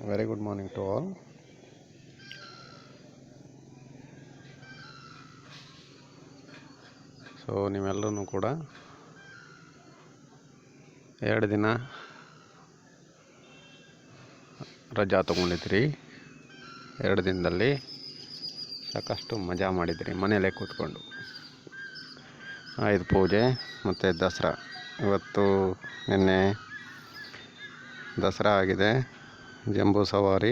Very good morning to all. So ನೀವೆಲ್ಲರೂ ಕೂಡ 2 ದಿನ ರಜಾ ತೊಗೊಂಡಿದ್ರಿ. 2 ದಿನದಲ್ಲಿ ಸಾಕಷ್ಟು ಮಜಾ ಮಾಡಿದ್ರಿ ಮನೆಯಲ್ಲೇ ಕೂತ್ಕೊಂಡು. ಆಯುಧ ಪೂಜೆ ಮತ್ತು ದಸರಾ. ಇವತ್ತು ನಿನ್ನೆ ದಸರಾ ಆಗಿದೆ. ಜಂಬೂ ಸವಾರಿ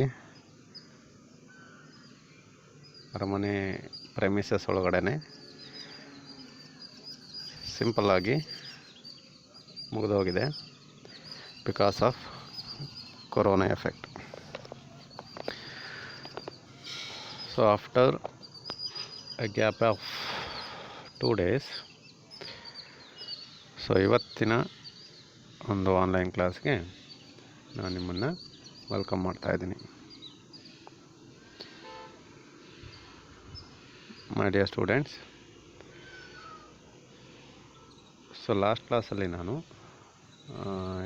ಅರಮನೆ ಪ್ರೆಮಿಸಸ್ ಒಳಗಡೆ ಸಿಂಪಲ್ಲಾಗಿ ಮುಗಿದೋಗಿದೆ because of corona effect. So after a gap of 2 days, so ಇವತ್ತಿನ ಒಂದು ಆನ್ಲೈನ್ ಕ್ಲಾಸ್ಗೆ ನಾನು ನಿಮ್ಮನ್ನು ವೆಲ್ಕಮ್ ಮಾಡ್ತಾಯಿದ್ದೀನಿ. My dear students, so last ಕ್ಲಾಸಲ್ಲಿ ನಾನು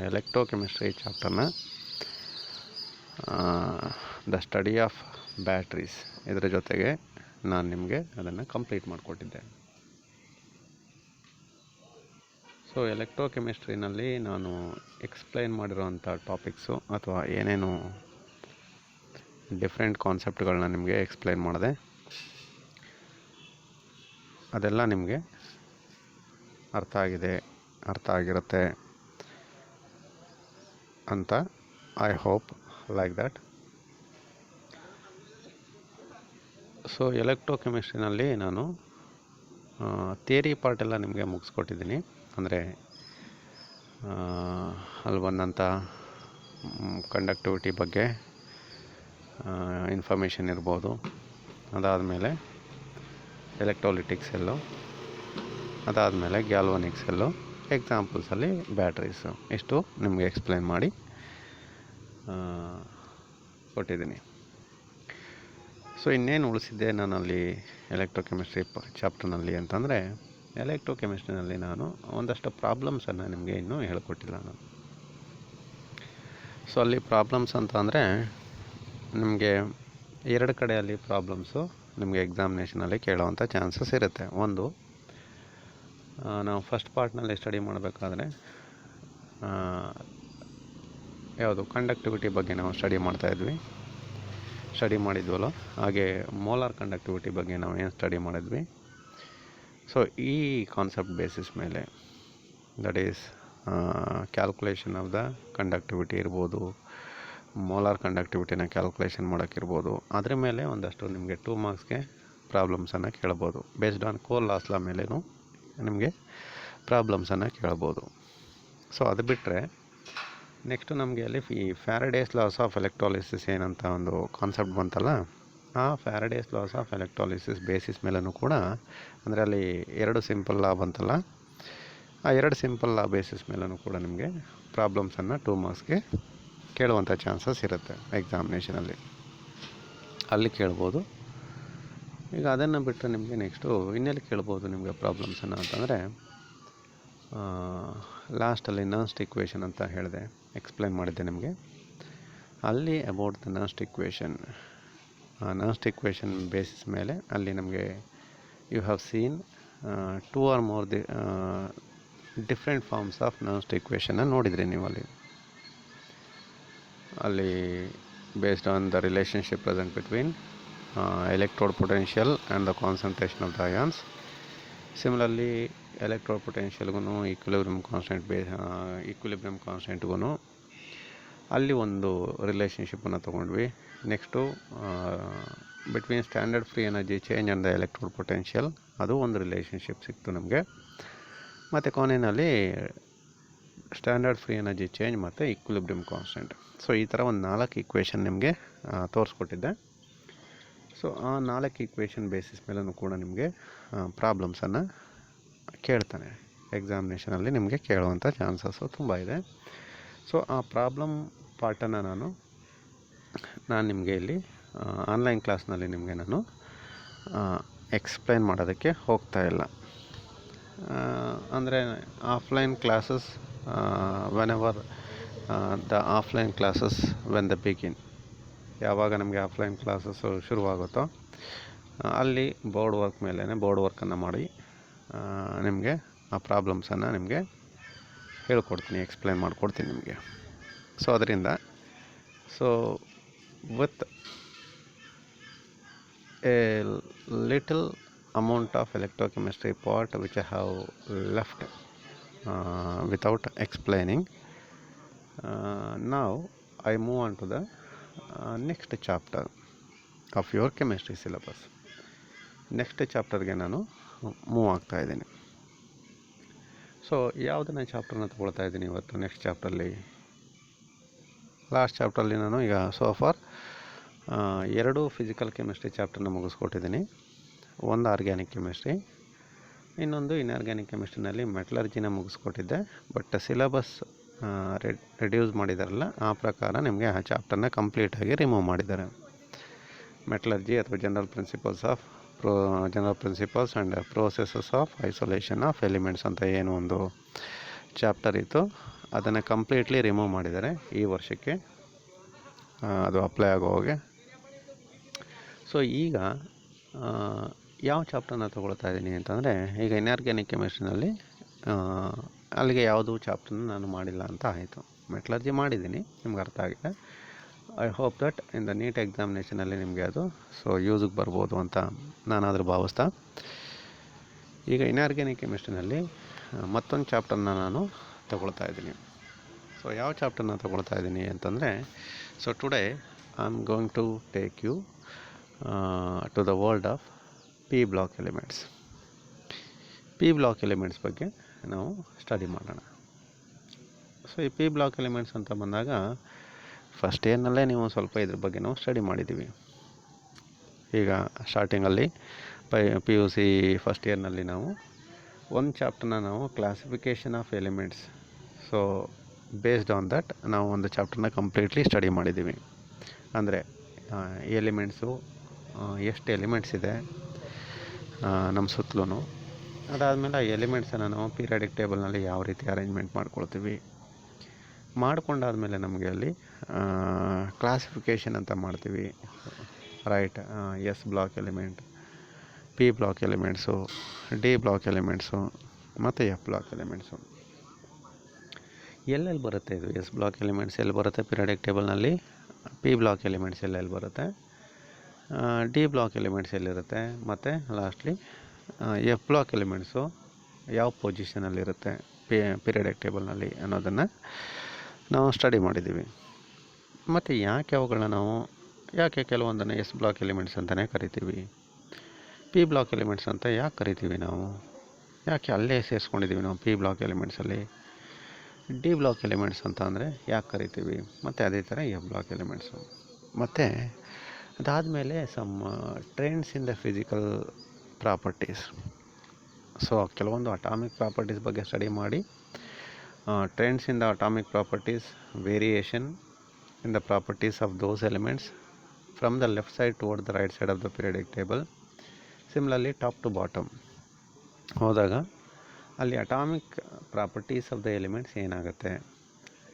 ಎಲೆಕ್ಟ್ರೋಕೆಮಿಸ್ಟ್ರಿ ಚಾಪ್ಟರ್ನ ದ ಸ್ಟಡಿ ಆಫ್ ಬ್ಯಾಟ್ರೀಸ್ ಇದರ ಜೊತೆಗೆ ನಾನು ನಿಮಗೆ ಅದನ್ನು ಕಂಪ್ಲೀಟ್ ಮಾಡಿಕೊಟ್ಟಿದ್ದೆ. ಸೊ ಎಲೆಕ್ಟ್ರೋಕೆಮಿಸ್ಟ್ರಿನಲ್ಲಿ ನಾನು ಎಕ್ಸ್ಪ್ಲೈನ್ ಮಾಡಿರೋವಂಥ ಟಾಪಿಕ್ಸು ಅಥವಾ ಏನೇನು ಡಿಫ್ರೆಂಟ್ ಕಾನ್ಸೆಪ್ಟ್ಗಳನ್ನ ನಿಮಗೆ ಎಕ್ಸ್ಪ್ಲೈನ್ ಮಾಡಿದೆ ಅದೆಲ್ಲ ನಿಮಗೆ ಅರ್ಥ ಆಗಿರುತ್ತೆ ಅಂತ I hope like that. So ಎಲೆಕ್ಟ್ರೋಕೆಮಿಸ್ಟ್ರಿನಲ್ಲಿ ನಾನು ಥಿಯರಿ ಪಾರ್ಟೆಲ್ಲ ನಿಮಗೆ ಮುಗಿಸ್ಕೊಟ್ಟಿದ್ದೀನಿ. ಅಂದರೆ ಅಲ್ಲಿ ಬಂದಂಥ ಕಂಡಕ್ಟಿವಿಟಿ ಬಗ್ಗೆ ಇನ್ಫಾರ್ಮೇಷನ್ ಇರ್ಬೋದು. ಅದಾದಮೇಲೆ ಎಲೆಕ್ಟ್ರೋಲಿಟಿಕ್ ಸೆಲ್ಲು, ಅದಾದಮೇಲೆ ಗ್ಯಾಲ್ವನಿಕ್ ಸೆಲ್ಲು, ಎಕ್ಸಾಂಪಲ್ಸಲ್ಲಿ ಬ್ಯಾಟ್ರೀಸು, ಇಷ್ಟು ನಿಮಗೆ ಎಕ್ಸ್ಪ್ಲೈನ್ ಮಾಡಿ ಕೊಟ್ಟಿದ್ದೀನಿ. ಸೊ ಇನ್ನೇನು ಉಳಿಸಿದ್ದೆ ನಾನಲ್ಲಿ ಎಲೆಕ್ಟ್ರೋಕೆಮಿಸ್ಟ್ರಿ ಚಾಪ್ಟರ್ನಲ್ಲಿ ಅಂತಂದರೆ, ಎಲೆಕ್ಟ್ರೋಕೆಮಿಸ್ಟ್ರಿನಲ್ಲಿ ನಾನು ಒಂದಷ್ಟು ಪ್ರಾಬ್ಲಮ್ಸನ್ನು ನಿಮಗೆ ಇನ್ನೂ ಹೇಳ್ಕೊಟ್ಟಿಲ್ಲ ನಾನು. ಸೊ ಅಲ್ಲಿ ಪ್ರಾಬ್ಲಮ್ಸ್ ಅಂತ ಅಂದರೆ ನಿಮಗೆ 2 ಕಡೆಯಲ್ಲಿ ಪ್ರಾಬ್ಲಮ್ಸು ನಿಮಗೆ ಎಕ್ಸಾಮಿನೇಷನಲ್ಲಿ ಕೇಳೋವಂಥ ಚಾನ್ಸಸ್ ಇರುತ್ತೆ. ಒಂದು, ನಾವು ಫಸ್ಟ್ ಪಾರ್ಟ್ನಲ್ಲಿ ಸ್ಟಡಿ ಮಾಡಬೇಕಾದ್ರೆ ಯಾವುದು ಕಂಡಕ್ಟಿವಿಟಿ ಬಗ್ಗೆ ನಾವು ಸ್ಟಡಿ ಮಾಡಿದ್ವಲ್ಲ, ಹಾಗೆ ಮೋಲಾರ್ ಕಂಡಕ್ಟಿವಿಟಿ ಬಗ್ಗೆ ನಾವು ಏನು ಸ್ಟಡಿ ಮಾಡಿದ್ವಿ. ಸೊ ಈ ಕಾನ್ಸೆಪ್ಟ್ ಬೇಸಿಸ್ ಮೇಲೆ, that is calculation of the conductivity ಇರ್ಬೋದು, ಮೋಲಾರ್ ಕಂಡಕ್ಟಿವಿಟಿನ ಕ್ಯಾಲ್ಕುಲೇಷನ್ ಮಾಡೋಕ್ಕಿರ್ಬೋದು, ಅದ್ರ ಮೇಲೆ ಒಂದಷ್ಟು ನಿಮಗೆ 2 ಮಾರ್ಕ್ಸ್ಗೆ ಪ್ರಾಬ್ಲಮ್ಸನ್ನು ಕೇಳ್ಬೋದು. ಬೇಸ್ಡ್ ಆನ್ ಕೋರ್ ಲಾಸ್ ಲಾ ಮೇಲೇನು ನಿಮಗೆ ಪ್ರಾಬ್ಲಮ್ಸನ್ನು ಕೇಳ್ಬೋದು. ಸೊ ಅದು ಬಿಟ್ಟರೆ ನೆಕ್ಸ್ಟು ನಮಗೆ ಅಲ್ಲಿ ಈ ಫ್ಯಾರಡೇಸ್ ಲಾಸ್ ಆಫ್ ಎಲೆಕ್ಟ್ರಾಲಿಸಿಸ್ ಏನಂತ ಒಂದು ಕಾನ್ಸೆಪ್ಟ್ ಬಂತಲ್ಲ, ಆ Faraday's loss of electrolysis basis ಮೇಲೂ ಕೂಡ, ಅಂದರೆ ಅಲ್ಲಿ 2 ಸಿಂಪಲ್ ಲಾ ಬಂತಲ್ಲ, ಆ 2 ಸಿಂಪಲ್ ಲಾ ಬೇಸಿಸ್ ಮೇಲೂ ಕೂಡ ನಿಮಗೆ ಪ್ರಾಬ್ಲಮ್ಸನ್ನು 2 ಮಾರ್ಕ್ಸ್ಗೆ ಕೇಳುವಂಥ ಚಾನ್ಸಸ್ ಇರುತ್ತೆ ಎಕ್ಸಾಮಿನೇಷನಲ್ಲಿ. ಅಲ್ಲಿ ಕೇಳ್ಬೋದು. ಈಗ ಅದನ್ನು ಬಿಟ್ಟರೆ ನಿಮಗೆ ನೆಕ್ಸ್ಟು ಇನ್ನೆಲ್ಲಿ ಕೇಳ್ಬೋದು ನಿಮಗೆ ಪ್ರಾಬ್ಲಮ್ಸನ್ನು ಅಂತಂದರೆ, ಲಾಸ್ಟಲ್ಲಿ ನರ್ಸ್ಟ್ ಇಕ್ವೇಷನ್ ಅಂತ ಹೇಳಿದೆ, ಎಕ್ಸ್ಪ್ಲೈನ್ ಮಾಡಿದ್ದೆ ನಿಮಗೆ. ಅಲ್ಲಿ about the Nernst equation, Nernst equation basis ಮೇಲೆ ಅಲ್ಲಿ ನಮಗೆ you have seen 2 or more different forms of Nernst ಇಕ್ವೇಷನ್ನ ನೋಡಿದ್ರಿ ನೀವು. ಅಲ್ಲಿ based on the relationship present between electrode potential and the concentration of the ions. Similarly, electrode potentialಗೂ equilibrium ಕಾನ್ಸ್ಟೆಂಟ್ಗೂ ಅಲ್ಲಿ ಒಂದು ರಿಲೇಷನ್ಶಿಪ್ಪನ್ನು ತೊಗೊಂಡ್ವಿ. Next between standard free energy change and the electrode potential, ಅದು ಒಂದು ರಿಲೇಷನ್ಶಿಪ್ ಸಿಕ್ತು ನಮಗೆ. ಮತ್ತು ಕೊನೆಯಲ್ಲಿ ಸ್ಟ್ಯಾಂಡರ್ಡ್ ಫ್ರೀ ಎನರ್ಜಿ ಚೇಂಜ್ ಮತ್ತು ಈಕ್ವಿಲಿಬ್ರಿಯಮ್ ಕಾನ್ಸ್ಟೆಂಟ್. ಸೊ ಈ ಥರ ಒಂದು 4 ಈಕ್ವೇಷನ್ ನಿಮಗೆ ತೋರಿಸ್ಕೊಟ್ಟಿದ್ದೆ. ಸೊ ಆ 4 ಈಕ್ವೇಷನ್ ಬೇಸಿಸ್ ಮೇಲೂ ಕೂಡ ನಿಮಗೆ ಪ್ರಾಬ್ಲಮ್ಸನ್ನು ಕೇಳ್ತಾನೆ ಎಕ್ಸಾಮಿನೇಷನಲ್ಲಿ, ನಿಮಗೆ ಕೇಳುವಂಥ ಚಾನ್ಸಸ್ಸು ತುಂಬ ಇದೆ. ಸೊ ಆ ಪ್ರಾಬ್ಲಮ್ ಪಾರ್ಟನ್ನು ನಾನು ನಿಮಗೆ ಇಲ್ಲಿ ಆನ್ಲೈನ್ ಕ್ಲಾಸ್ನಲ್ಲಿ ನಿಮಗೆ ನಾನು ಎಕ್ಸ್ಪ್ಲೈನ್ ಮಾಡೋದಕ್ಕೆ ಹೋಗ್ತಾಯಿಲ್ಲ. ಅಂದರೆ offline classes when the offline classes when the begin, ಯಾವಾಗ ನಮಗೆ ಆಫ್ಲೈನ್ ಕ್ಲಾಸಸ್ಸು ಶುರುವಾಗುತ್ತೋ ಅಲ್ಲಿ ಬೋರ್ಡ್ ವರ್ಕ್ ಮೇಲೇ ಬೋರ್ಡ್ ವರ್ಕನ್ನು ಮಾಡಿ ನಿಮಗೆ ಆ ಪ್ರಾಬ್ಲಮ್ಸನ್ನು ನಿಮಗೆ ಹೇಳ್ಕೊಡ್ತೀನಿ, ಎಕ್ಸ್ಪ್ಲೈನ್ ಮಾಡಿಕೊಡ್ತೀನಿ ನಿಮಗೆ. ಸೊ ಅದರಿಂದ with A little amount of electrochemistry part which I have left without explaining, now I move on to the next chapter of your chemistry syllabus. Next ಚಾಪ್ಟರ್ಗೆ ನಾನು ಮೂವ್ ಆಗ್ತಾ ಇದ್ದೀನಿ. ಸೊ ಯಾವುದನ್ನ ಚಾಪ್ಟರ್ನ ತೊಗೊಳ್ತಾ ಇದ್ದೀನಿ ಇವತ್ತು ನೆಕ್ಸ್ಟ್ ಚಾಪ್ಟರ್ಲಿ? ಲಾಸ್ಟ್ ಚಾಪ್ಟರ್ಲಿ ನಾನು ಈಗ ಸೋಫಾರ್ 2 ಫಿಸಿಕಲ್ ಕೆಮಿಸ್ಟ್ರಿ ಚಾಪ್ಟರ್ನ ಮುಗಿಸ್ಕೊಟ್ಟಿದ್ದೀನಿ. ಒಂದು ಆರ್ಗ್ಯಾನಿಕ್ ಕೆಮಿಸ್ಟ್ರಿ, ಇನ್ನೊಂದು ಇನ್ಆರ್ಗ್ಯಾನಿಕ್ ಕೆಮಿಸ್ಟ್ರಿನಲ್ಲಿ ಮೆಟಲರ್ಜಿನ ಮುಗಿಸ್ಕೊಟ್ಟಿದ್ದೆ. ಬಟ್ ಸಿಲೆಬಸ್ ರೆಡ್ಯೂಸ್ ಮಾಡಿದಾರಲ್ಲ, ಆ ಪ್ರಕಾರ ನಿಮಗೆ ಆ ಚಾಪ್ಟರ್ನ ಕಂಪ್ಲೀಟಾಗಿ ರಿಮೂವ್ ಮಾಡಿದ್ದಾರೆ. ಮೆಟಲರ್ಜಿ ಅಥವಾ general principles and processes of isolation of elements ಅಂತ ಏನು ಒಂದು ಚಾಪ್ಟರ್ ಇತ್ತು, ಅದನ್ನು ಕಂಪ್ಲೀಟ್ಲಿ ರಿಮೂವ್ ಮಾಡಿದ್ದಾರೆ ಈ ವರ್ಷಕ್ಕೆ, ಅದು ಅಪ್ಲೈ ಆಗೋವಾಗೆ. ಸೊ ಈಗ ಯಾವ ಚಾಪ್ಟರ್ನ ತೊಗೊಳ್ತಾ ಇದ್ದೀನಿ ಅಂತಂದರೆ, ಈಗ ಇನ್ಆರ್ಗ್ಯಾನಿಕ್ ಕೆಮಿಸ್ಟ್ರಿನಲ್ಲಿ ಅಲ್ಲಿಗೆ ಯಾವುದೂ ಚಾಪ್ಟರ್ನ ನಾನು ಮಾಡಿಲ್ಲ ಅಂತ ಆಯಿತು. ಮೆಟಲರ್ಜಿ ಮಾಡಿದ್ದೀನಿ, ನಿಮ್ಗೆ ಅರ್ಥ ಆಗಿದೆ. I hope that in the NEET ಎಕ್ಸಾಮಿನೇಷನಲ್ಲಿ ನಿಮಗೆ ಅದು ಯೂಸಿಗೆ ಬರ್ಬೋದು ಅಂತ ನಾನಾದರೂ ಭಾವಿಸ್ತಾ, ಈಗ ಇನ್ಆರ್ಗ್ಯಾನಿಕ್ ಕೆಮಿಸ್ಟ್ರಿನಲ್ಲಿ ಮತ್ತೊಂದು ಚಾಪ್ಟರ್ನ ನಾನು ತೊಗೊಳ್ತಾ ಇದ್ದೀನಿ. ಸೊ ಯಾವ ಚಾಪ್ಟರ್ನ ತೊಗೊಳ್ತಾ ಇದ್ದೀನಿ ಅಂತಂದರೆ, today I am going to take you to the world of P block elements. P block elements ಬಗ್ಗೆ ನಾವು ಸ್ಟಡಿ ಮಾಡೋಣ. ಸೊ ಈ ಪಿ ಬ್ಲಾಕ್ ಎಲಿಮೆಂಟ್ಸ್ ಅಂತ ಬಂದಾಗ ಫಸ್ಟ್ ಇಯರ್ನಲ್ಲೇ ನೀವು ಸ್ವಲ್ಪ ಇದ್ರ ಬಗ್ಗೆ ನಾವು ಸ್ಟಡಿ ಮಾಡಿದ್ದೀವಿ. ಈಗ ಸ್ಟಾರ್ಟಿಂಗಲ್ಲಿ PUC ಫಸ್ಟ್ ಇಯರ್ನಲ್ಲಿ ನಾವು ಒಂದು ಚಾಪ್ಟರ್ನ ನಾವು classification of elements, so based on that ನಾವು ಒಂದು ಚಾಪ್ಟರ್ನ ಕಂಪ್ಲೀಟ್ಲಿ ಸ್ಟಡಿ ಮಾಡಿದ್ದೀವಿ. ಅಂದರೆ ಎಲಿಮೆಂಟ್ಸು ಎಷ್ಟು ಎಲಿಮೆಂಟ್ಸ್ ಇದೆ ನಮ್ಮ ಸುತ್ತಲೂ, ಅದಾದಮೇಲೆ ಆ ಎಲಿಮೆಂಟ್ಸನ್ನು ನಾವು ಪೀರಿಯಾಡಿಕ್ ಟೇಬಲ್ನಲ್ಲಿ ಯಾವ ರೀತಿ ಅರೇಂಜ್ಮೆಂಟ್ ಮಾಡ್ಕೊಳ್ತೀವಿ, ಮಾಡ್ಕೊಂಡಾದಮೇಲೆ ನಮಗೆ ಅಲ್ಲಿ ಕ್ಲಾಸಿಫಿಕೇಷನ್ ಅಂತ ಮಾಡ್ತೀವಿ, right. S block element, P block elements, D block elements ಮತ್ತು ಎಫ್ ಬ್ಲಾಕ್ ಎಲಿಮೆಂಟ್ಸು. ಎಲ್ಲೆಲ್ಲಿ ಬರುತ್ತೆ ಇದು? ಎಸ್ ಬ್ಲಾಕ್ ಎಲಿಮೆಂಟ್ಸ್ ಎಲ್ಲಿ ಬರುತ್ತೆ ಪೀರಿಯಾಡಿಕ್ ಟೇಬಲ್ನಲ್ಲಿ? ಪಿ ಬ್ಲಾಕ್ ಎಲಿಮೆಂಟ್ಸ್ ಎಲ್ಲೆಲ್ಲಿ ಬರುತ್ತೆ? ಡಿ ಬ್ಲಾಕ್ ಎಲಿಮೆಂಟ್ಸ್ ಎಲ್ಲಿರುತ್ತೆ? ಮತ್ತು ಲಾಸ್ಟ್ಲಿ ಎಫ್ ಬ್ಲಾಕ್ ಎಲಿಮೆಂಟ್ಸು ಯಾವ ಪೊಸಿಷನಲ್ಲಿರುತ್ತೆ ಪೀರಿಯಾಡಿಕ್ ಟೇಬಲ್ನಲ್ಲಿ ಅನ್ನೋದನ್ನು ನಾವು ಸ್ಟಡಿ ಮಾಡಿದ್ದೀವಿ. ಮತ್ತು ಯಾಕೆ ಕೆಲವೊಂದನ್ನು ಎಸ್ ಬ್ಲಾಕ್ ಎಲಿಮೆಂಟ್ಸ್ ಅಂತಲೇ ಕರಿತೀವಿ, ಪಿ ಬ್ಲಾಕ್ ಎಲಿಮೆಂಟ್ಸ್ ಅಂತ ಯಾಕೆ ಕರಿತೀವಿ ನಾವು? ಯಾಕೆ ಅಲ್ಲೇ ಸೇರಿಸ್ಕೊಂಡಿದ್ದೀವಿ ನಾವು ಪಿ ಬ್ಲಾಕ್ ಎಲಿಮೆಂಟ್ಸಲ್ಲಿ? ಡಿ ಬ್ಲಾಕ್ ಎಲಿಮೆಂಟ್ಸ್ ಅಂತ ಅಂದರೆ ಯಾಕೆ ಕರಿತೀವಿ? ಮತ್ತು ಅದೇ ಥರ ಎಫ್ ಬ್ಲಾಕ್ ಎಲಿಮೆಂಟ್ಸು. ಮತ್ತು ಅದಾದಮೇಲೆ some trends in the physical properties. So ಕೆಲವೊಂದು ಅಟಾಮಿಕ್ ಪ್ರಾಪರ್ಟೀಸ್ ಬಗ್ಗೆ ಸ್ಟಡಿ ಮಾಡಿ, trends in the atomic properties, variation in the properties of those elements from the left side toward the right side of the periodic table. Similarly top to bottom ಹೋದಾಗ ಅಲ್ಲಿ atomic properties of the elements ಏನಾಗುತ್ತೆ,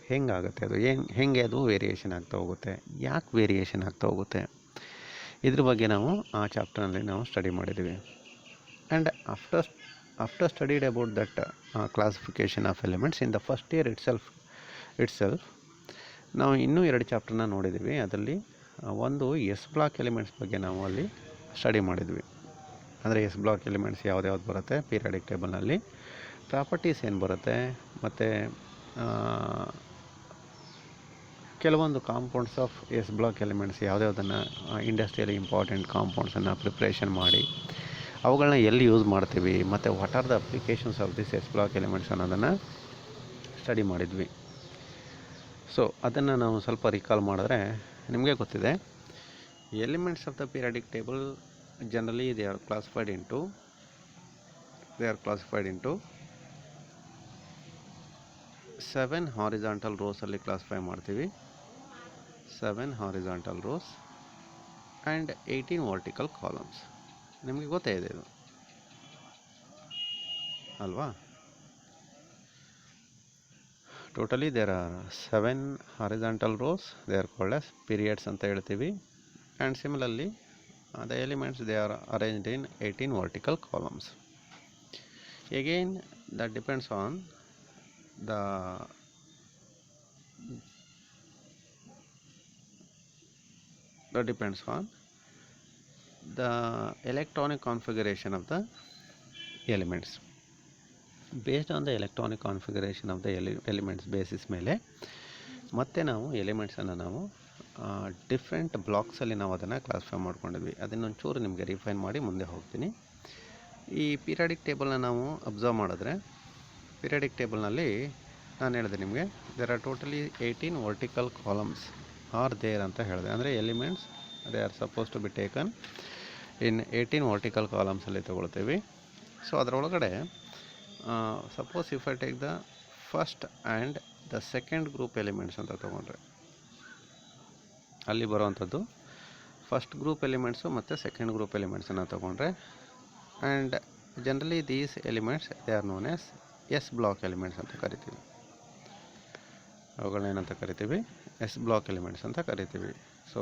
ಹೆಂಗಾಗುತ್ತೆ, ಅದು ಹೆಂಗೆ ಅದು variation ಆಗ್ತಾ ಹೋಗುತ್ತೆ, ಯಾಕೆ ವೇರಿಯೇಷನ್ ಆಗ್ತಾ ಹೋಗುತ್ತೆ, ಇದ್ರ ಬಗ್ಗೆ ನಾವು ಆ ಚಾಪ್ಟರ್ನಲ್ಲಿ ನಾವು ಸ್ಟಡಿ ಮಾಡಿದ್ದೀವಿ. And after studied about that classification of elements in the first year itself ನಾವು ಇನ್ನೂ 2 ಚಾಪ್ಟರ್ನ ನೋಡಿದ್ದೀವಿ. ಅದರಲ್ಲಿ ಒಂದು ಎಸ್ ಬ್ಲಾಕ್ ಎಲಿಮೆಂಟ್ಸ್ ಬಗ್ಗೆ ನಾವು ಅಲ್ಲಿ ಸ್ಟಡಿ ಮಾಡಿದ್ವಿ. ಅಂದರೆ ಎಸ್ ಬ್ಲಾಕ್ ಎಲಿಮೆಂಟ್ಸ್ ಯಾವ್ದು ಬರುತ್ತೆ ಪೀರಿಯಾಡಿಕ್ ಟೇಬಲ್ನಲ್ಲಿ, ಪ್ರಾಪರ್ಟೀಸ್ ಏನು ಬರುತ್ತೆ, ಮತ್ತು ಕೆಲವೊಂದು compounds of S block elements ಯಾವುದನ್ನು ಇಂಡಸ್ಟ್ರಿಯಲಿ ಇಂಪಾರ್ಟೆಂಟ್ ಕಾಂಪೌಂಡ್ಸನ್ನು ಪ್ರಿಪ್ರೇಷನ್ ಮಾಡಿ ಅವುಗಳನ್ನ ಎಲ್ಲಿ ಯೂಸ್ ಮಾಡ್ತೀವಿ, ಮತ್ತು what are the applications of this S block elements ಅನ್ನೋದನ್ನು ಸ್ಟಡಿ ಮಾಡಿದ್ವಿ. ಸೊ ಅದನ್ನು ನಾವು ಸ್ವಲ್ಪ ರಿಕಾಲ್ ಮಾಡಿದ್ರೆ ನಿಮಗೆ ಗೊತ್ತಿದೆ, elements of the periodic table generally they are classified into 7 horizontal ರೋಸಲ್ಲಿ ಕ್ಲಾಸಿಫೈ ಮಾಡ್ತೀವಿ, 7 horizontal rows and 18 vertical columns. ನಿಮಗೆ ಗೊತ್ತೇ ಇದೆ ಇದು ಅಲ್ವಾ? Totally there are 7 horizontal rows, they are called as periods ಅಂತ ಹೇಳ್ತೀವಿ. And similarly the elements they are arranged in 18 vertical columns. Again that depends on the electronic configuration of the elements. Based on the electronic configuration of the elements basis ಮೇಲೆ ಮತ್ತೆ ನಾವು ಎಲಿಮೆಂಟ್ಸನ್ನು ನಾವು different ಬ್ಲಾಕ್ಸಲ್ಲಿ ನಾವು ಅದನ್ನು classify ಮಾಡ್ಕೊಂಡಿದ್ವಿ. ಅದನ್ನೊಂಚೂರು ನಿಮಗೆ refine ಮಾಡಿ ಮುಂದೆ ಹೋಗ್ತೀನಿ. ಈ ಪೀರಿಯಾಡಿಕ್ ಟೇಬಲ್ನ ನಾವು ಅಬ್ಸರ್ವ್ ಮಾಡಿದ್ರೆ, ಪೀರಿಯಾಡಿಕ್ ಟೇಬಲ್ನಲ್ಲಿ ನಾನು ಹೇಳಿದೆ ನಿಮಗೆ there are totally 18 vertical columns are there ಅಂತ ಹೇಳಿದೆ. ಅಂದರೆ elements they are suppose to be taken in 18 vertical ಕಾಲಮ್ಸಲ್ಲಿ ತೊಗೊಳ್ತೀವಿ. ಸೊ ಅದರೊಳಗಡೆ suppose if I take the first and the second group elements ಅಂತ ತೊಗೊಂಡ್ರೆ, ಅಲ್ಲಿ ಬರುವಂಥದ್ದು ಫಸ್ಟ್ ಗ್ರೂಪ್ ಎಲಿಮೆಂಟ್ಸು ಮತ್ತು ಸೆಕೆಂಡ್ ಗ್ರೂಪ್ ಎಲಿಮೆಂಟ್ಸನ್ನು ತೊಗೊಂಡ್ರೆ, and generally these elements they are known as S block elements ಅಂತ ಕರಿತೀವಿ. ಅವುಗಳನ್ನೇನಂತ ಕರಿತೀವಿ? ಎಸ್ ಬ್ಲಾಕ್ ಎಲಿಮೆಂಟ್ಸ್ ಅಂತ ಕರಿತೀವಿ. So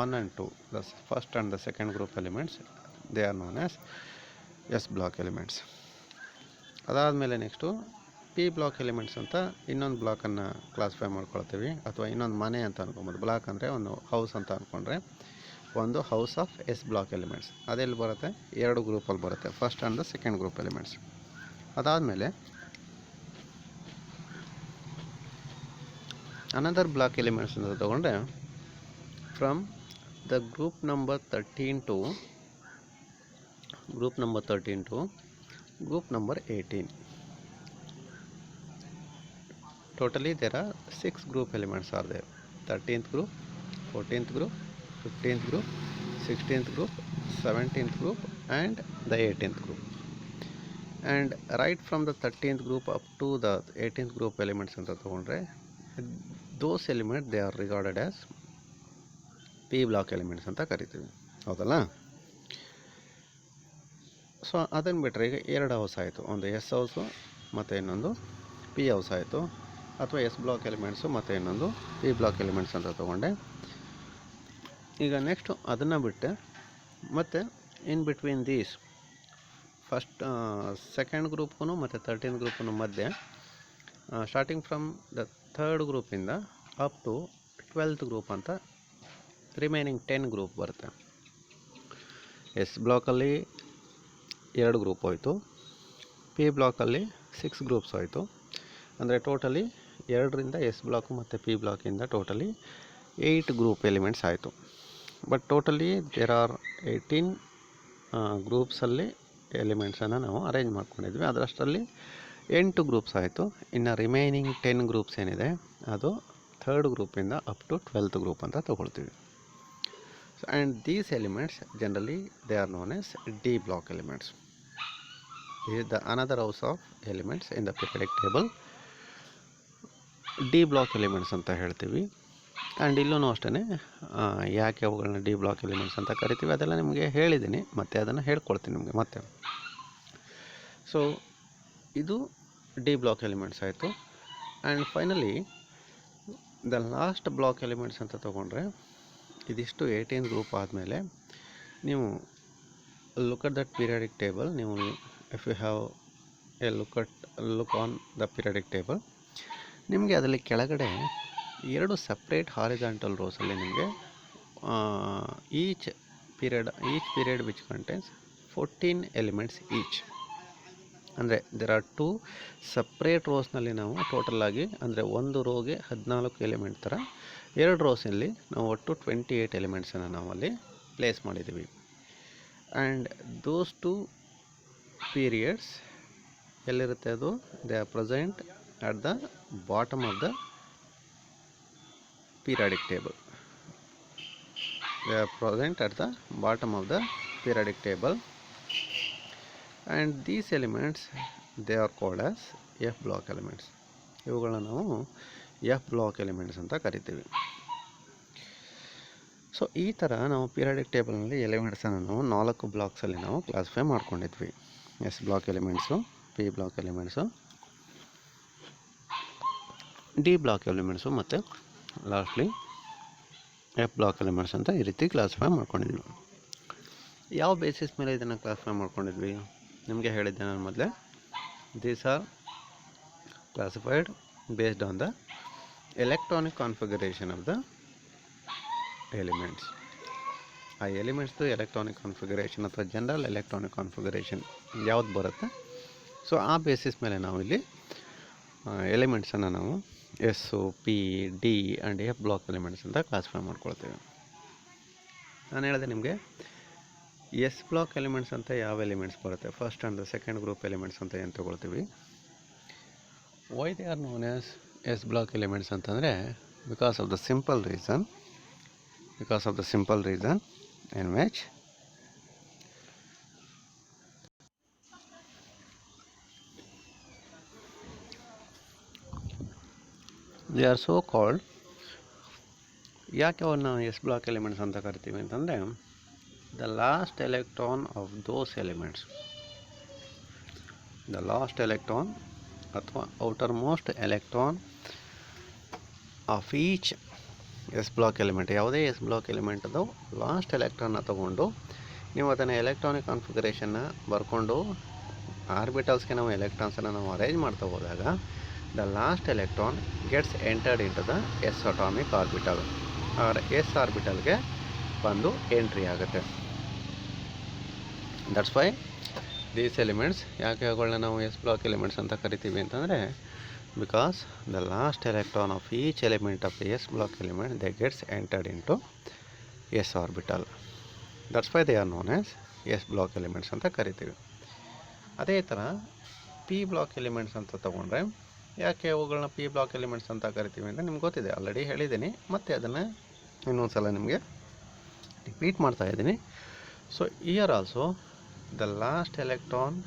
1 and 2 the first and the second group elements they are known as S block elements. ಅದಾದಮೇಲೆ next P block elements ಅಂತ ಇನ್ನೊಂದು ಬ್ಲಾಕನ್ನು classify ಮಾಡ್ಕೊಳ್ತೀವಿ, ಅಥವಾ ಇನ್ನೊಂದು ಮನೆ ಅಂತ ಅನ್ಕೊಬೋದು. ಬ್ಲಾಕ್ ಅಂದರೆ ಒಂದು ಹೌಸ್ ಅಂತ ಅಂದ್ಕೊಂಡ್ರೆ ಒಂದು house of S block elements. ಅದೆಲ್ಲಿ ಬರುತ್ತೆ? 2 ಗ್ರೂಪಲ್ಲಿ ಬರುತ್ತೆ, first and the second group elements. ಅದಾದಮೇಲೆ ಅನದರ್ ಬ್ಲಾಕ್ ಎಲಿಮೆಂಟ್ಸ್ ಅಂತ ತೊಗೊಂಡ್ರೆ from the group number 13 to group number 18. Totally there are 6 group elements are there. 13th group, 14th group, 15th group, 16th group, 17th group and the 18th group. And right from the 13th group up to the 18th group elements anta tagondre, those elements they are regarded as P block elements anta ಕರಿತೀವಿ. ಹೌದಲ್ಲ? So ಅದನ್ನು ಬಿಟ್ಟರೆ ಈಗ 2 house ಆಯಿತು, ಒಂದು S house ಮತ್ತು ಇನ್ನೊಂದು P house ಆಯಿತು, ಅಥವಾ ಎಸ್ ಬ್ಲಾಕ್ ಎಲಿಮೆಂಟ್ಸು ಮತ್ತು ಇನ್ನೊಂದು ಪಿ ಬ್ಲಾಕ್ ಎಲಿಮೆಂಟ್ಸ್ ಅಂತ ತೊಗೊಂಡೆ. ಈಗ ನೆಕ್ಸ್ಟು ಅದನ್ನು ಬಿಟ್ಟು ಮತ್ತು in between these first second ಗ್ರೂಪ್ಗೂ ಮತ್ತು 13th ಗ್ರೂಪ್ಗೂ ಮಧ್ಯೆ ಸ್ಟಾರ್ಟಿಂಗ್ ಫ್ರಮ್ ದ 3rd ಗ್ರೂಪಿಂದ ಅಪ್ ಟು 12th ಗ್ರೂಪ್ ಅಂತ ರಿಮೈನಿಂಗ್ 10 ಗ್ರೂಪ್ ಬರುತ್ತೆ. ಎಸ್ ಬ್ಲಾಕಲ್ಲಿ 2 ಗ್ರೂಪ್ ಹೋಯಿತು, ಪಿ ಬ್ಲಾಕಲ್ಲಿ 6 ಗ್ರೂಪ್ಸ್ ಹೋಯಿತು. ಅಂದರೆ ಟೋಟಲಿ 2ರಿಂದ ಎಸ್ ಬ್ಲಾಕು ಮತ್ತು ಪಿ ಬ್ಲಾಕಿಂದ ಟೋಟಲಿ 8 ಗ್ರೂಪ್ ಎಲಿಮೆಂಟ್ಸ್ ಆಯಿತು. ಬಟ್ ಟೋಟಲಿ ದೇರ್ ಆರ್ 18 ಗ್ರೂಪ್ಸಲ್ಲಿ ಎಲಿಮೆಂಟ್ಸನ್ನು ನಾವು ಅರೇಂಜ್ ಮಾಡ್ಕೊಂಡಿದ್ವಿ. ಅದರಷ್ಟರಲ್ಲಿ 8 ಗ್ರೂಪ್ಸ್ ಆಯಿತು. ಇನ್ನು ರಿಮೈನಿಂಗ್ 10 ಗ್ರೂಪ್ಸ್ ಏನಿದೆ ಅದು 3rd ಗ್ರೂಪಿಂದ ಅಪ್ ಟು 12th ಗ್ರೂಪ್ ಅಂತ ತೊಗೊಳ್ತೀವಿ. And these elements generally they are known as D block elements. This is the another house of elements in the periodic table. D block elements ಅಂತ ಹೇಳ್ತೀವಿ. And ಇಲ್ಲೂ ಅಷ್ಟೇ ಯಾಕೆ ಅವುಗಳನ್ನ D block elements ಅಂತ ಕರಿತೀವಿ ಅದೆಲ್ಲ ನಿಮಗೆ ಹೇಳಿದ್ದೀನಿ, ಮತ್ತು ಅದನ್ನು ಹೇಳ್ಕೊಳ್ತೀನಿ ನಿಮಗೆ ಮತ್ತೆ. ಸೊ ಇದು ಡಿ ಬ್ಲಾಕ್ ಎಲಿಮೆಂಟ್ಸ್ ಆಯಿತು. And finally the last block elements ಅಂತ ತೊಗೊಂಡ್ರೆ, ಇದಿಷ್ಟು 18 ಗ್ರೂಪ್ ಆದಮೇಲೆ ನೀವು look at that periodic table. ನೀವು if you have a look on the periodic table, ನಿಮಗೆ ಅದರಲ್ಲಿ ಕೆಳಗಡೆ 2 ಸಪ್ರೇಟ್ ಹಾರಿಜಾಂಟಲ್ ರೋಸಲ್ಲಿ ನಿಮಗೆ each period which contains 14 elements each. ಅಂದರೆ ದೆರ್ ಆರ್ 2 ಸಪ್ರೇಟ್ ರೋಸ್ನಲ್ಲಿ ನಾವು ಟೋಟಲಾಗಿ, ಅಂದರೆ ಒಂದು ರೋಗೆ 14 ಎಲಿಮೆಂಟ್ ಥರ 2 ರೋಸಲ್ಲಿ ನಾವು ಒಟ್ಟು 28 ಎಲಿಮೆಂಟ್ಸನ್ನು ನಾವು ಅಲ್ಲಿ ಪ್ಲೇಸ್ ಮಾಡಿದ್ದೀವಿ. ಆ್ಯಂಡ್ ದೋಸ್ 2 ಪೀರಿಯಡ್ಸ್ ಎಲ್ಲಿರುತ್ತೆ? ಅದು they are present at the bottom of the periodic table. They are present at the bottom of the periodic table, and these elements they are called as F block elements. ಇವುಗಳನ್ನ ನಾವು F block elements ಅಂತ ಕರಿತೀವಿ. So ಈ ಥರ ನಾವು periodic ಟೇಬಲ್ನಲ್ಲಿ ಎಲಿಮೆಂಟ್ಸನ್ನು ನಾವು 4 ಬ್ಲಾಕ್ಸಲ್ಲಿ ನಾವು ಕ್ಲಾಸಿಫೈ ಮಾಡ್ಕೊಂಡಿದ್ವಿ. S block elements, P block elements, D block elements ಮತ್ತು ಲಾಸ್ಟ್ಲಿ ಎಫ್ ಬ್ಲಾಕ್ ಎಲಿಮೆಂಟ್ಸ್ ಅಂತ ಈ ರೀತಿ ಕ್ಲಾಸಿಫೈ ಮಾಡ್ಕೊಂಡಿದ್ವಿ. ಯಾವ ಬೇಸಿಸ್ ಮೇಲೆ ಇದನ್ನು ಕ್ಲಾಸಿಫೈ ಮಾಡ್ಕೊಂಡಿದ್ವಿ? ನಿಮಗೆ ಹೇಳಿದ್ದೆ ನಾನು ಮೊದಲೇ, these are classified based on the electronic configuration of the elements. ಆ ಎಲಿಮೆಂಟ್ಸ್ದು ಎಲೆಕ್ಟ್ರಾನಿಕ್ ಕಾನ್ಫಿಗರೇಷನ್ ಅಥವಾ ಜನರಲ್ ಎಲೆಕ್ಟ್ರಾನಿಕ್ ಕಾನ್ಫಿಗರೇಷನ್ ಯಾವ್ದು ಬರುತ್ತೆ, ಸೊ ಆ ಬೇಸಿಸ್ ಮೇಲೆ ನಾವು ಇಲ್ಲಿ ಎಲಿಮೆಂಟ್ಸನ್ನು ನಾವು S, P, D and F block elements ಅಂತ ಕ್ಲಾಸಿಫೈ ಮಾಡ್ಕೊಳ್ತೇವೆ. ನಾನು ಹೇಳಿದೆ ನಿಮಗೆ ಎಸ್ ಬ್ಲಾಕ್ ಎಲಿಮೆಂಟ್ಸ್ ಅಂತ ಯಾವ ಎಲಿಮೆಂಟ್ಸ್ ಬರುತ್ತೆ, first and second group elements ಅಂತ ಏನು ತಗೊಳ್ತೀವಿ. Why they are known as S block elements ಅಂತಂದರೆ because of the simple reason in which they are so called. ಯಾಕೆ ಅವನ್ನ ಎಸ್ ಬ್ಲಾಕ್ ಎಲಿಮೆಂಟ್ಸ್ ಅಂತ ಕರಿತೀವಿ ಅಂತಂದರೆ, the last electron of those elements, the last electron ಅಥವಾ outermost electron of each S block element, ಯಾವುದೇ S block ಎಲಿಮೆಂಟ್ದು last ಎಲೆಕ್ಟ್ರಾನ್ನ ತಗೊಂಡು ನೀವು ಅದನ್ನು ಎಲೆಕ್ಟ್ರಾನಿಕ್ ಕಾನ್ಫಿಗರೇಷನ್ನ ಬರ್ಕೊಂಡು ಆರ್ಬಿಟಲ್ಸ್ಗೆ ನಾವು ಎಲೆಕ್ಟ್ರಾನ್ಸನ್ನು ನಾವು ಅರೇಂಜ್ ಮಾಡ್ತಾ ಹೋದಾಗ the last electron gets entered into the S atomic orbital or S ಆರ್ಬಿಟಲ್ಗೆ ಬಂದು ಎಂಟ್ರಿ ಆಗುತ್ತೆ. ದಟ್ಸ್ ವೈ ದೀಸ್ ಎಲಿಮೆಂಟ್ಸ್, ಯಾಕೆ ಅವುಗಳನ್ನ ನಾವು ಎಸ್ ಬ್ಲಾಕ್ ಎಲಿಮೆಂಟ್ಸ್ ಅಂತ ಕರಿತೀವಿ ಅಂತಂದರೆ, because the last electron of each element of the s block element they gets entered into s orbital. That's why they are known as s block elements ಅಂತ ಕರಿತೀವಿ. ಅದೇ ಥರ ಪಿ ಬ್ಲಾಕ್ ಎಲಿಮೆಂಟ್ಸ್ ಅಂತ ತಗೊಂಡ್ರೆ, ಯಾಕೆ ಅವುಗಳನ್ನ ಪಿ ಬ್ಲಾಕ್ ಎಲಿಮೆಂಟ್ಸ್ ಅಂತ ಕರಿತೀವಿ ಅಂತ ನಿಮ್ಗೆ ಗೊತ್ತಿದೆ, ಆಲ್ರೆಡಿ ಹೇಳಿದ್ದೀನಿ, ಮತ್ತು ಅದನ್ನು ಇನ್ನೊಂದು ಸಲ ನಿಮಗೆ ರಿಪೀಟ್ ಮಾಡ್ತಾ ಇದ್ದೀನಿ. So here also the last electron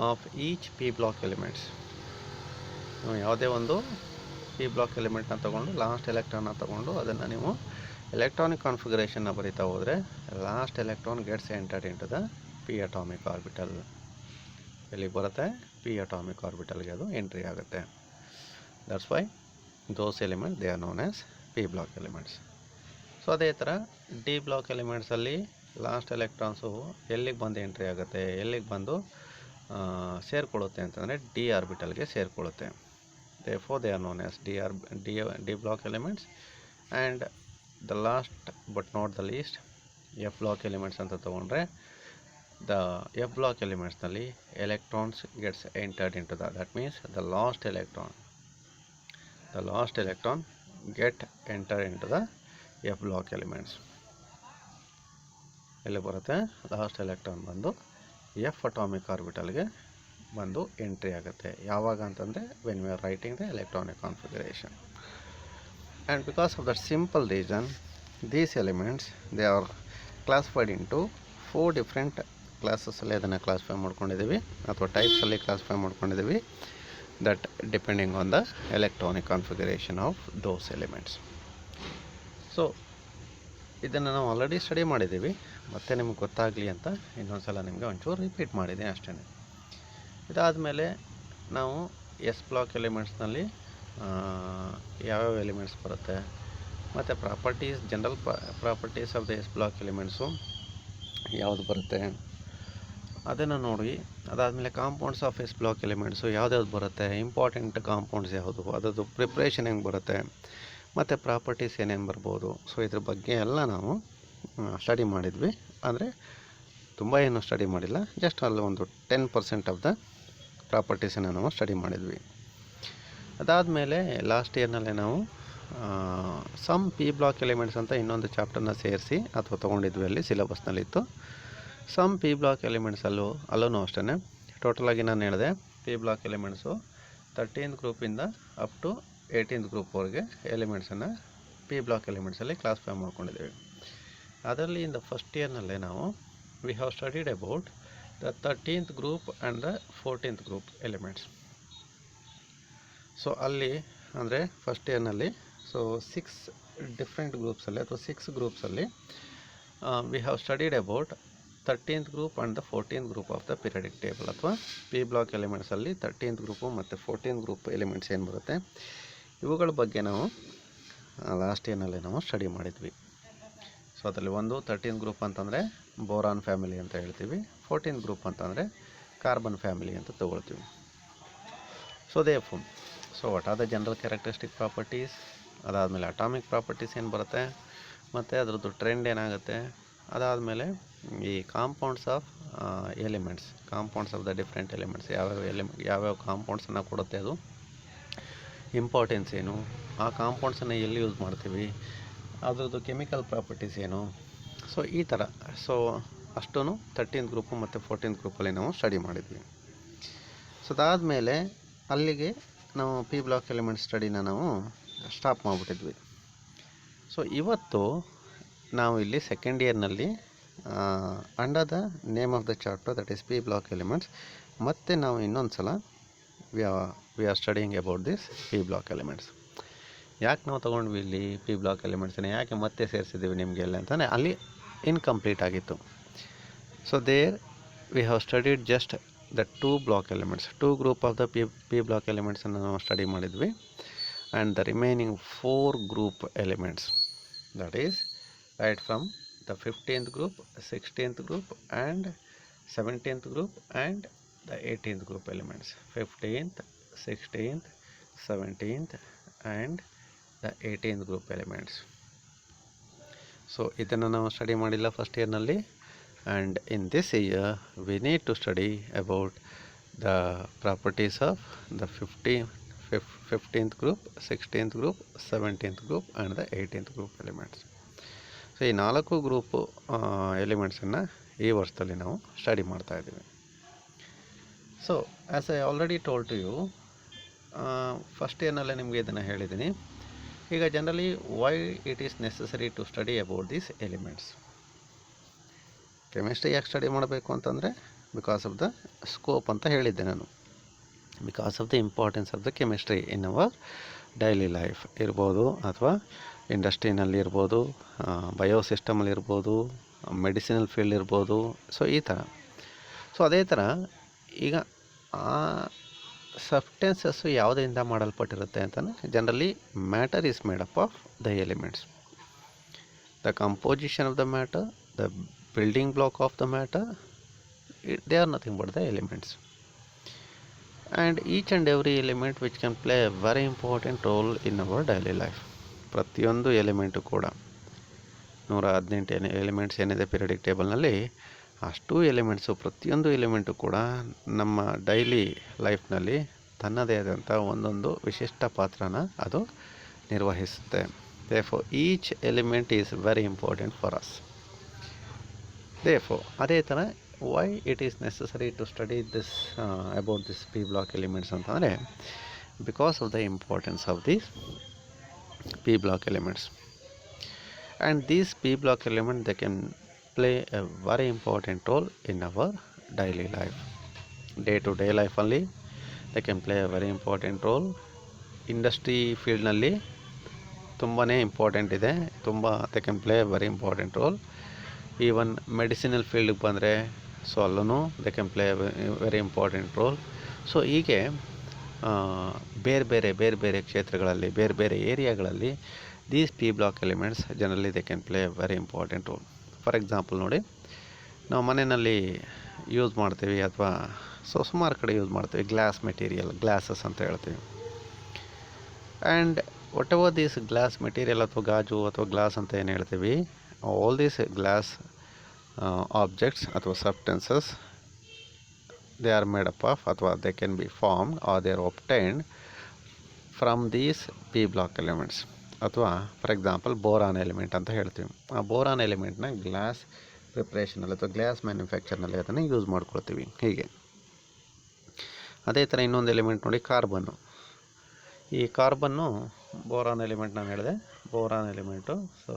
of each P block elements, ಯಾವುದೇ ಒಂದು ಪಿ ಬ್ಲಾಕ್ ಎಲಿಮೆಂಟ್ನ ತೊಗೊಂಡು ಲಾಸ್ಟ್ ಎಲೆಕ್ಟ್ರಾನ್ನ ತೊಗೊಂಡು ಅದನ್ನು ನೀವು ಎಲೆಕ್ಟ್ರಾನಿಕ್ ಕಾನ್ಫಿಗರೇಷನ್ನ ಬರಿತಾ ಹೋದರೆ last electron gets entered into the P atomic orbital. ಎಲ್ಲಿಗೆ ಬರುತ್ತೆ? ಪಿ ಅಟಾಮಿಕ್ ಆರ್ಬಿಟಲ್ಗೆ ಅದು ಎಂಟ್ರಿ ಆಗುತ್ತೆ. That's why those element they are known as P block elements. So ಅದೇ ಥರ ಡಿ ಬ್ಲಾಕ್ ಎಲಿಮೆಂಟ್ಸಲ್ಲಿ ಲಾಸ್ಟ್ ಎಲೆಕ್ಟ್ರಾನ್ಸು ಎಲ್ಲಿಗೆ ಬಂದು ಎಂಟ್ರಿ ಆಗುತ್ತೆ, ಎಲ್ಲಿಗೆ ಬಂದು ಸೇರಿಕೊಳ್ಳುತ್ತೆ ಅಂತಂದರೆ ಡಿ ಆರ್ಬಿಟಲ್ಗೆ ಸೇರಿಕೊಳ್ಳುತ್ತೆ. therefore they are known as D block elements. And the last but not the least F block elements ಅಂತ ತಗೊಂಡ್ರೆ, the F block elements ನಲ್ಲಿ electrons gets entered into that means the last electron get entered into the F block elements. ಎಲ್ಲಿ ಬರುತ್ತೆ? Last electron ಬಂದು F atomic ಆರ್ಬಿಟಲ್ಗೆ ಬಂದು entry ಆಗುತ್ತೆ. ಯಾವಾಗ ಅಂತಂದರೆ when we are writing the electronic configuration. And because of that simple reason these elements they are classified into 4 different ಕ್ಲಾಸಸ್ಸಲ್ಲಿ ಅದನ್ನು ಕ್ಲಾಸಿಫೈ ಮಾಡ್ಕೊಂಡಿದ್ದೀವಿ ಅಥವಾ ಟೈಪ್ಸಲ್ಲಿ ಕ್ಲಾಸಿಫೈ ಮಾಡ್ಕೊಂಡಿದ್ದೀವಿ, that depending on the electronic configuration of those elements. So ಇದನ್ನು ನಾವು already study ಮಾಡಿದ್ದೀವಿ, ಮತ್ತೆ ನಿಮಗೆ ಗೊತ್ತಾಗಲಿ ಅಂತ ಇನ್ನೊಂದು ಸಲ ನಿಮಗೆ ಒಂಚೂರು ರಿಪೀಟ್ ಮಾಡಿದ್ದೀನಿ ಅಷ್ಟೇ. ಇದಾದಮೇಲೆ ನಾವು ಎಸ್ ಬ್ಲಾಕ್ ಎಲಿಮೆಂಟ್ಸ್ನಲ್ಲಿ ಯಾವ್ಯಾವ ಎಲಿಮೆಂಟ್ಸ್ ಬರುತ್ತೆ ಮತ್ತು properties, general properties of the S block elements ಯಾವುದು ಬರುತ್ತೆ ಅದನ್ನು ನೋಡಿ. ಅದಾದಮೇಲೆ compounds of S block elements ಯಾವ್ದ್ಯಾವ್ದು ಬರುತ್ತೆ, ಇಂಪಾರ್ಟೆಂಟ್ ಕಾಂಪೌಂಡ್ಸ್ ಯಾವುದು, ಅದರದ್ದು ಪ್ರಿಪ್ರೇಷನ್ ಹೆಂಗೆ ಬರುತ್ತೆ, ಮತ್ತು ಪ್ರಾಪರ್ಟೀಸ್ ಏನೇನು ಬರ್ಬೋದು. ಸೊ ಇದ್ರ ಬಗ್ಗೆ ಎಲ್ಲ ನಾವು ಸ್ಟಡಿ ಮಾಡಿದ್ವಿ. ಅಂದರೆ ತುಂಬ ಏನು ಸ್ಟಡಿ ಮಾಡಿಲ್ಲ, ಜಸ್ಟ್ ಅಲ್ಲಿ ಒಂದು 10% ಆಫ್ ದ ಪ್ರಾಪರ್ಟೀಸನ್ನು ನಾವು ಸ್ಟಡಿ ಮಾಡಿದ್ವಿ. ಅದಾದಮೇಲೆ ಲಾಸ್ಟ್ ಇಯರ್ನಲ್ಲೇ ನಾವು ಸಮ್ ಪಿ ಬ್ಲಾಕ್ ಎಲಿಮೆಂಟ್ಸ್ ಅಂತ ಇನ್ನೊಂದು ಚಾಪ್ಟರ್ನ ಸೇರಿಸಿ ಅಥವಾ ತೊಗೊಂಡಿದ್ವಿ, ಅಲ್ಲಿ ಸಿಲೆಬಸ್ನಲ್ಲಿತ್ತು. ಸಮ್ ಪಿ ಬ್ಲಾಕ್ ಎಲಿಮೆಂಟ್ಸಲ್ಲೂ ಅಷ್ಟೇ ಟೋಟಲಾಗಿ ನಾನು ಹೇಳಿದೆ ಪಿ ಬ್ಲಾಕ್ ಎಲಿಮೆಂಟ್ಸು 13th ಗ್ರೂಪಿಂದ ಅಪ್ ಟು 18th ಗ್ರೂಪ್ವರೆಗೆ ಎಲಿಮೆಂಟ್ಸನ್ನು ಪಿ ಬ್ಲಾಕ್ ಎಲಿಮೆಂಟ್ಸಲ್ಲಿ ಕ್ಲಾಸಿಫೈ ಮಾಡ್ಕೊಂಡಿದ್ದೀವಿ. ಅದರಲ್ಲಿ ಇನ್ ದ ಫಸ್ಟ್ ಇಯರ್ನಲ್ಲೇ ನಾವು we have studied about the 13th group and the 14th group elements. So ಅಲ್ಲಿ ಅಂದರೆ ಫಸ್ಟ್ ಇಯರ್ನಲ್ಲಿ 6 ಡಿಫ್ರೆಂಟ್ ಗ್ರೂಪ್ಸಲ್ಲಿ ಅಥವಾ 6 ಗ್ರೂಪ್ಸಲ್ಲಿ we have studied about 13th group and the 14th group of the periodic table ಅಥವಾ P block ಎಲಿಮೆಂಟ್ಸಲ್ಲಿ 13th group ಮತ್ತು 14th group elements ಏನು ಬರುತ್ತೆ ಇವುಗಳ ಬಗ್ಗೆ ನಾವು ಲಾಸ್ಟ್ ಇಯರ್ನಲ್ಲಿ ನಾವು ಸ್ಟಡಿ ಮಾಡಿದ್ವಿ. ಸೊ ಅದರಲ್ಲಿ ಒಂದು 13th ಗ್ರೂಪ್ ಅಂತಂದರೆ ಬೋರಾನ್ ಫ್ಯಾಮಿಲಿ ಅಂತ ಹೇಳ್ತೀವಿ, 14th ಗ್ರೂಪ್ ಅಂತಂದರೆ ಕಾರ್ಬನ್ ಫ್ಯಾಮಿಲಿ ಅಂತ ತೊಗೊಳ್ತೀವಿ. So what are the general characteristic properties, ಅದಾದಮೇಲೆ ಅಟಾಮಿಕ್ ಪ್ರಾಪರ್ಟೀಸ್ ಏನು ಬರುತ್ತೆ ಮತ್ತು ಅದರದ್ದು ಟ್ರೆಂಡ್ ಏನಾಗುತ್ತೆ, ಅದಾದಮೇಲೆ ಈ compounds of elements, compounds of the different elements, ಯಾವ್ಯಾವ ಕಾಂಪೌಂಡ್ಸನ್ನು ಕೊಡುತ್ತೆ, ಅದು ಇಂಪಾರ್ಟೆನ್ಸ್ ಏನು, ಆ ಕಾಂಪೌಂಡ್ಸನ್ನು ಎಲ್ಲಿ ಯೂಸ್ ಮಾಡ್ತೀವಿ, ಅದರದ್ದು ಕೆಮಿಕಲ್ ಪ್ರಾಪರ್ಟೀಸ್ ಏನು. ಸೊ ಈ ಥರ ಅಷ್ಟೂ 13th ಗ್ರೂಪು ಮತ್ತು 14th ಗ್ರೂಪಲ್ಲಿ ನಾವು ಸ್ಟಡಿ ಮಾಡಿದ್ವಿ. ಸೊ ಅದಾದಮೇಲೆ ಅಲ್ಲಿಗೆ ನಾವು ಪಿ ಬ್ಲಾಕ್ ಎಲಿಮೆಂಟ್ ಸ್ಟಡಿನ ನಾವು ಸ್ಟಾಪ್ ಮಾಡಿಬಿಟ್ಟಿದ್ವಿ. ಸೊ ಇವತ್ತು ನಾವು ಇಲ್ಲಿ ಸೆಕೆಂಡ್ ಇಯರ್ನಲ್ಲಿ under the name of the chapter that is P block elements ಮತ್ತೆ ನಾವು ಇನ್ನೊಂದು ಸಲ we are studying about this P block elements. ಯಾಕೆ ನಾವು ತೊಗೊಂಡ್ವಿ ಇಲ್ಲಿ ಪಿ ಬ್ಲಾಕ್ ಎಲಿಮೆಂಟ್ಸನ್ನ ಯಾಕೆ ಮತ್ತೆ ಸೇರಿಸಿದ್ದೀವಿ ನಿಮಗೆಲ್ಲ ಅಂತಲೇ ಅಲ್ಲಿ ಇನ್ಕಂಪ್ಲೀಟ್ ಆಗಿತ್ತು. So there we have studied just the 2 block elements, 2 group of the P block ಎಲಿಮೆಂಟ್ಸನ್ನು ನಾವು ಸ್ಟಡಿ ಮಾಡಿದ್ವಿ. And the remaining 4 group elements, that is right from the 15th group, 16th group and 17th group and the 18th group elements, 15th, 16th, 17th and the 18th group elements. So ಇದನ್ನು ನಾವು study ಮಾಡಿಲ್ಲ first ಇಯರ್ನಲ್ಲಿ. And in this year we need to study about the properties of the 15th group, 16th group, 17th group and the 18th group elements. So ಈ 4 group ಎಲಿಮೆಂಟ್ಸನ್ನು ಈ ವರ್ಷದಲ್ಲಿ ನಾವು study ಮಾಡ್ತಾ ಇದ್ದೀವಿ. So as I already told to you, first ಇಯರ್ನಲ್ಲೇ ನಿಮಗೆ ಇದನ್ನು ಹೇಳಿದ್ದೀನಿ. ಈಗ generally why it is necessary to study about these elements. Chemistry ಯಾಕೆ ಸ್ಟಡಿ ಮಾಡಬೇಕು ಅಂತಂದರೆ ಬಿಕಾಸ್ ಆಫ್ ದ ಸ್ಕೋಪ್ ಅಂತ ಹೇಳಿದ್ದೆ ನಾನು. Because of the importance of the chemistry in our daily life ಇರ್ಬೋದು, ಅಥವಾ ಇಂಡಸ್ಟ್ರಿನಲ್ಲಿ ಇರ್ಬೋದು, ಬಯೋಸಿಸ್ಟಮಲ್ಲಿ ಇರ್ಬೋದು, ಮೆಡಿಸಿನಲ್ ಫೀಲ್ಡ್ ಇರ್ಬೋದು. ಸೊ ಈ ಥರ. ಸೊ ಅದೇ ಥರ ಈಗ ಆ ಸಬ್ಸ್ಟೆನ್ಸಸ್ಸು ಯಾವುದರಿಂದ ಮಾಡಲ್ಪಟ್ಟಿರುತ್ತೆ ಅಂತಂದರೆ generally matter is made up of the elements. The composition of the matter, the building block of the matter, they are nothing but the elements. And each and every element which can play a very important role in our daily life. ಪ್ರತಿಯೊಂದು element ಕೂಡ 118 elements ಏನಿದೆ periodic ಟೇಬಲ್ನಲ್ಲಿ, ಅಷ್ಟು elements, ಪ್ರತಿಯೊಂದು element ಕೂಡ ನಮ್ಮ daily ಲೈಫ್ನಲ್ಲಿ ತನ್ನದೇ ಆದಂಥ ಒಂದೊಂದು ವಿಶಿಷ್ಟ ಪಾತ್ರನ ಅದು ನಿರ್ವಹಿಸುತ್ತೆ. Therefore each element is very important for us. Therefore ಅದೇ ಥರ why it is necessary to study this about this p block elements antandre because of the importance of these p block elements. And these p block elements, they can play a very important role in our daily life, day to day life only. They can play a very important role. Industry field nalli ತುಂಬಾನೇ important ಇದೆ, ತುಂಬ they can play a very important role. Even medicinal ಫೀಲ್ಡ್ಗೆ ಬಂದರೆ so ಅಲ್ಲೂ they can play very important role. So ಹೀಗೆ ಬೇರೆ ಬೇರೆ ಕ್ಷೇತ್ರಗಳಲ್ಲಿ, ಬೇರೆ ಬೇರೆ ಏರಿಯಾಗಳಲ್ಲಿ these P block elements generally they can play very important role. For example ನೋಡಿ, ನಾವು ಮನೆಯಲ್ಲಿ ಯೂಸ್ ಮಾಡ್ತೀವಿ ಅಥವಾ ಸುಮಾರು ಕಡೆ ಯೂಸ್ ಮಾಡ್ತೀವಿ ಗ್ಲಾಸ್ ಮೆಟೀರಿಯಲ್, ಗ್ಲಾಸಸ್ ಅಂತ ಹೇಳ್ತೀವಿ. And what ever this glass material ಅಥವಾ ಗಾಜು ಅಥವಾ ಗ್ಲಾಸ್ ಅಂತ ಏನು ಹೇಳ್ತೀವಿ, all these glass objects ಅಥವಾ substances, they are made up of, ಅಥವಾ they can be formed or they are obtained from these p block elements. ಅಥವಾ ಫಾರ್ ಎಕ್ಸಾಂಪಲ್ ಬೋರಾನ್ ಎಲಿಮೆಂಟ್ ಅಂತ ಹೇಳ್ತೀವಿ. ಆ ಬೋರಾನ್ ಎಲಿಮೆಂಟ್ನ ಗ್ಲಾಸ್ ಪ್ರಿಪ್ರೇಷನಲ್ಲಿ ಅಥವಾ ಗ್ಲಾಸ್ ಮ್ಯಾನುಫ್ಯಾಕ್ಚರ್ನಲ್ಲಿ ಅದನ್ನು ಯೂಸ್ ಮಾಡ್ಕೊಳ್ತೀವಿ. ಹೀಗೆ ಅದೇ ಥರ ಇನ್ನೊಂದು ಎಲಿಮೆಂಟ್ ನೋಡಿ, ಕಾರ್ಬನ್ನು. ಈ ಕಾರ್ಬನ್ನು ಬೋರಾನ್ ಎಲಿಮೆಂಟ್ ನಾನು ಹೇಳಿದೆ, boron element. So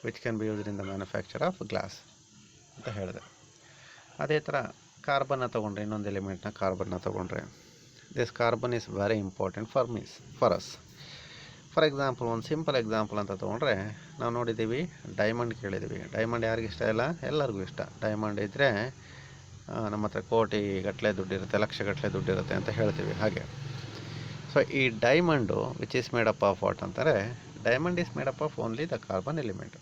which can be used in the manufacture of glass ಅಂತ ಹೇಳಿದೆ. ಅದೇ ಥರ ಕಾರ್ಬನ್ನ ತೊಗೊಂಡ್ರೆ, ಇನ್ನೊಂದು ಎಲಿಮೆಂಟ್ನ ಕಾರ್ಬನ್ನ ತೊಗೊಂಡ್ರೆ, this carbon is very important for us. For example ಒಂದು ಸಿಂಪಲ್ ಎಕ್ಸಾಂಪಲ್ ಅಂತ ತೊಗೊಂಡ್ರೆ ನಾವು ನೋಡಿದ್ದೀವಿ ಡೈಮಂಡ್ ಕೇಳಿದ್ದೀವಿ. ಡೈಮಂಡ್ ಯಾರಿಗೂ ಇಷ್ಟ ಇಲ್ಲ? ಎಲ್ಲರಿಗೂ ಇಷ್ಟ. ಡೈಮಂಡ್ ಇದ್ದರೆ ನಮ್ಮ ಹತ್ರ ಕೋಟಿ ಗಟ್ಟಲೆ ದುಡ್ಡಿರುತ್ತೆ, ಲಕ್ಷ ಗಟ್ಟಲೆ ದುಡ್ಡಿರುತ್ತೆ ಅಂತ ಹೇಳ್ತೀವಿ. ಹಾಗೆ ಸೊ ಈ diamond which is made up of what ಅಂತಾರೆ? Diamond is made up of only the carbon element.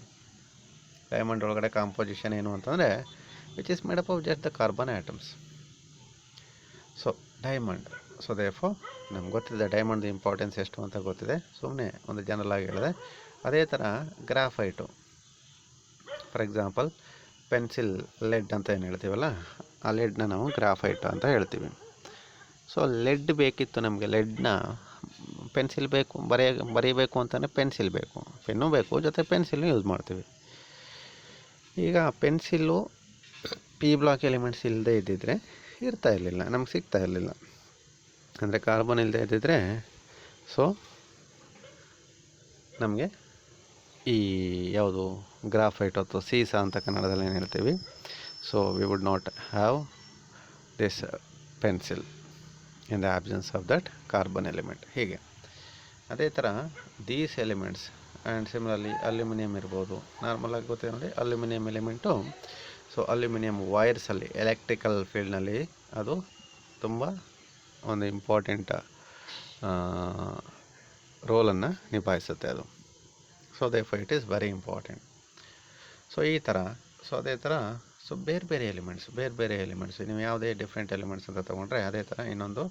Diamond ಒಳಗಡೆ ಕಾಂಪೋಸಿಷನ್ ಏನು ಅಂತಂದರೆ which is made up of just the carbon atoms. So diamond, so therefore ನಮ್ಗೆ ಗೊತ್ತಿದೆ diamond importance ಎಷ್ಟು ಅಂತ ಗೊತ್ತಿದೆ, ಸುಮ್ಮನೆ ಒಂದು ಜನರಲ್ ಆಗಿ ಹೇಳಿದೆ. ಅದೇ ಥರ graphite, for example pencil LED ಅಂತ ಏನು ಹೇಳ್ತೀವಲ್ಲ, ಆ ಲೆಡ್ನ ನಾವು ಗ್ರಾಫೈಟ್ ಅಂತ ಹೇಳ್ತೀವಿ. ಸೊ ಲೆಡ್ ಬೇಕಿತ್ತು ನಮಗೆ, ಲೆಡ್ನ ಪೆನ್ಸಿಲ್ ಬೇಕು, ಬರೀಬೇಕು ಅಂತಲೇ ಪೆನ್ಸಿಲ್ ಬೇಕು, ಪೆನ್ನು ಬೇಕು, ಜೊತೆ ಪೆನ್ಸಿಲ್ನು ಯೂಸ್ ಮಾಡ್ತೀವಿ. ಈಗ ಪೆನ್ಸಿಲ್ಲು ಪಿ ಬ್ಲಾಕ್ ಎಲಿಮೆಂಟ್ಸ್ ಇಲ್ಲದೆ ಇದ್ದಿದ್ದರೆ ಇರ್ತಾ ಇರಲಿಲ್ಲ, ನಮ್ಗೆ ಸಿಗ್ತಾ ಇರಲಿಲ್ಲ. ಅಂದರೆ ಕಾರ್ಬನ್ ಇಲ್ಲದೆ ಇದ್ದಿದ್ದರೆ ಸೊ ನಮಗೆ ಈ ಯಾವುದು ಗ್ರಾಫೈಟ್ ಅಥವಾ ಸೀಸಾ ಅಂತ ಕನ್ನಡದಲ್ಲಿ ಏನು ಹೇಳ್ತೀವಿ, so we would not have this pencil in the absence of that carbon element. ಹೀಗೆ ಅದೇ ಥರ these elements and similarly aluminium ಇರ್ಬೋದು. ನಾರ್ಮಲಾಗಿ ಗೊತ್ತಿದೆ ನೋಡಿ ಅಲ್ಯೂಮಿನಿಯಂ ಎಲಿಮೆಂಟು. ಸೊ ಅಲ್ಯೂಮಿನಿಯಂ ವೈರ್ಸಲ್ಲಿ ಎಲೆಕ್ಟ್ರಿಕಲ್ ಫೀಲ್ಡ್ನಲ್ಲಿ ಅದು ತುಂಬ ಒಂದು ಇಂಪಾರ್ಟೆಂಟ್ ರೋಲನ್ನು ನಿಭಾಯಿಸುತ್ತೆ ಅದು. So therefore it is very important. So ಈ ಥರ, ಸೊ ಅದೇ ಥರ ಸೊ ಬೇರೆ ಬೇರೆ ಎಲಿಮೆಂಟ್ಸ್ ನೀವು ಯಾವುದೇ ಡಿಫ್ರೆಂಟ್ ಎಲಿಮೆಂಟ್ಸ್ ಅಂತ ತೊಗೊಂಡ್ರೆ ಅದೇ ಥರ ಇನ್ನೊಂದು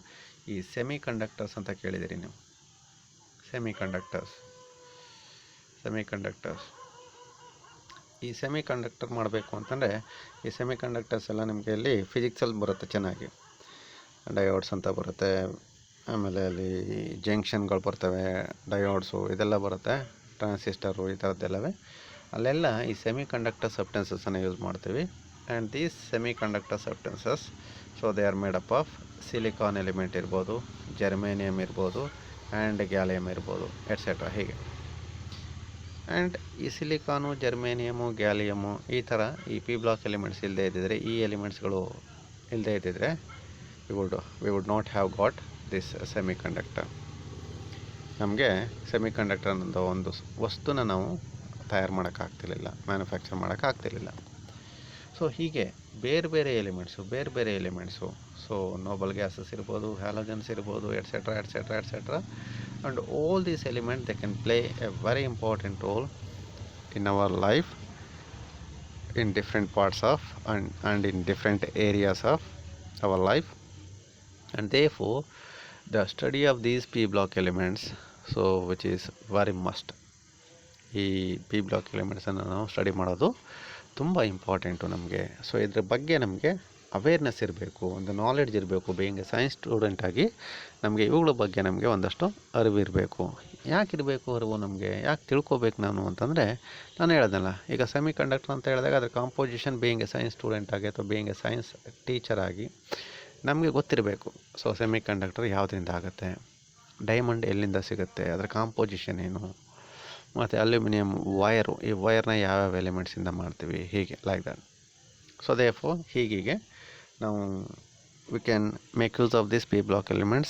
ಈ ಸೆಮಿ ಕಂಡಕ್ಟರ್ಸ್ ಅಂತ ಕೇಳಿದಿರಿ ನೀವು. ಸೆಮಿ ಕಂಡಕ್ಟರ್ಸ್ ಈ ಸೆಮಿ ಕಂಡಕ್ಟರ್ ಮಾಡಬೇಕು ಅಂತಂದರೆ ಈ ಸೆಮಿ ಕಂಡಕ್ಟರ್ಸ್ ಎಲ್ಲ ನಿಮಗೆ ಇಲ್ಲಿ ಫಿಸಿಕ್ಸಲ್ಲಿ ಬರುತ್ತೆ ಚೆನ್ನಾಗಿ. ಡಯೋಡ್ಸ್ ಅಂತ ಬರುತ್ತೆ, ಆಮೇಲೆ ಅಲ್ಲಿ ಜಂಕ್ಷನ್ಗಳು ಬರ್ತವೆ, ಡಯೋಡ್ಸು ಇದೆಲ್ಲ ಬರುತ್ತೆ, ಟ್ರಾನ್ಸಿಸ್ಟರು ಈ ಥರದ್ದೆಲ್ಲವೇ. ಅಲ್ಲೆಲ್ಲ ಈ ಸೆಮಿ ಕಂಡಕ್ಟರ್ ಸಬ್ಸ್ಟೆನ್ಸಸ್ಸನ್ನು ಯೂಸ್ ಮಾಡ್ತೀವಿ. And these semi conductor substances so they are made up of silicon element ಇರ್ಬೋದು, ಜರ್ಮೇನಿಯಮ್ ಇರ್ಬೋದು, ಆ್ಯಂಡ್ ಗ್ಯಾಲಿಯಮ್ ಇರ್ಬೋದು, ಎಟ್ಸೆಟ್ರಾ ಹೀಗೆ. ಆ್ಯಂಡ್ ಈ ಸಿಲಿಕಾನು, ಜರ್ಮೇನಿಯಮು, ಗ್ಯಾಲಿಯಮು ಈ ಥರ ಈ ಪಿ ಬ್ಲಾಕ್ ಎಲಿಮೆಂಟ್ಸ್ ಇಲ್ಲದೆ ಇದ್ದಿದ್ರೆ, ಈ ಎಲಿಮೆಂಟ್ಸ್ಗಳು ಇಲ್ಲದೆ ಇದ್ದಿದ್ರೆ V would not have got this semi conductor. ನಮಗೆ ಸೆಮಿ ಕಂಡಕ್ಟರ್ ಅನ್ನೋ ಒಂದು ವಸ್ತುನ ನಾವು ತಯಾರು ಮಾಡೋಕ್ಕಾಗ್ತಿರ್ಲಿಲ್ಲ, ಮ್ಯಾನುಫ್ಯಾಕ್ಚರ್ ಮಾಡೋಕ್ಕಾಗ್ತಿರ್ಲಿಲ್ಲ. ಸೊ ಹೀಗೆ ಬೇರೆ ಬೇರೆ ಎಲಿಮೆಂಟ್ಸು ಸೊ ನೋಬಲ್ ಗ್ಯಾಸಸ್ ಇರ್ಬೋದು, ಹ್ಯಾಲೋಜನ್ಸ್ ಇರ್ಬೋದು, et cetera. And all these elements they can play a very important role in our life in different parts of and in different areas of our life. And therefore the study of these p block elements so which is very must. ಈ P block ಎಲಿಮೆಂಟ್ಸನ್ನು ನಾವು study ಮಾಡೋದು ತುಂಬ important ನಮಗೆ. So ಇದ್ರ ಬಗ್ಗೆ ನಮಗೆ awareness ಇರಬೇಕು, ಒಂದು ನಾಲೆಡ್ಜ್ ಇರಬೇಕು. ಬೀಯಿಂಗ್ ಎ ಸೈನ್ಸ್ ಸ್ಟೂಡೆಂಟಾಗಿ ನಮಗೆ ಇವುಗಳ ಬಗ್ಗೆ ನಮಗೆ ಒಂದಷ್ಟು ಅರಿವಿರಬೇಕು. ಯಾಕಿರಬೇಕು ಅರಿವು ನಮಗೆ? ಯಾಕೆ ತಿಳ್ಕೊಬೇಕು ನಾನು ಅಂತಂದರೆ, ನಾನು ಹೇಳ್ದಲ್ಲ ಈಗ ಸೆಮಿ ಕಂಡಕ್ಟರ್ ಅಂತ ಹೇಳಿದಾಗ ಅದರ ಕಾಂಪೋಸಿಷನ್ ಬೀಯಿಂಗ್ ಎ ಸೈನ್ಸ್ ಸ್ಟೂಡೆಂಟಾಗಿ ಅಥವಾ ಬೀಯಿಂಗ್ ಎ ಸೈನ್ಸ್ ಟೀಚರಾಗಿ ನಮಗೆ ಗೊತ್ತಿರಬೇಕು. ಸೊ ಸೆಮಿ ಕಂಡಕ್ಟರ್ ಯಾವುದರಿಂದ ಆಗುತ್ತೆ, ಡೈಮಂಡ್ ಎಲ್ಲಿಂದ ಸಿಗುತ್ತೆ, ಅದರ ಕಾಂಪೋಸಿಷನ್ ಏನು, ಮತ್ತು ಅಲ್ಯೂಮಿನಿಯಂ ವೈರು, ಈ ವೈರ್ನ ಯಾವ್ಯಾವ ಎಲಿಮೆಂಟ್ಸಿಂದ ಮಾಡ್ತೀವಿ, ಹೀಗೆ ಲೈಕ್ ದಟ್. ಸೊ ದೇರ್ಫೋರ್ ಹೀಗೆ ನಾವು we can make use of these p block elements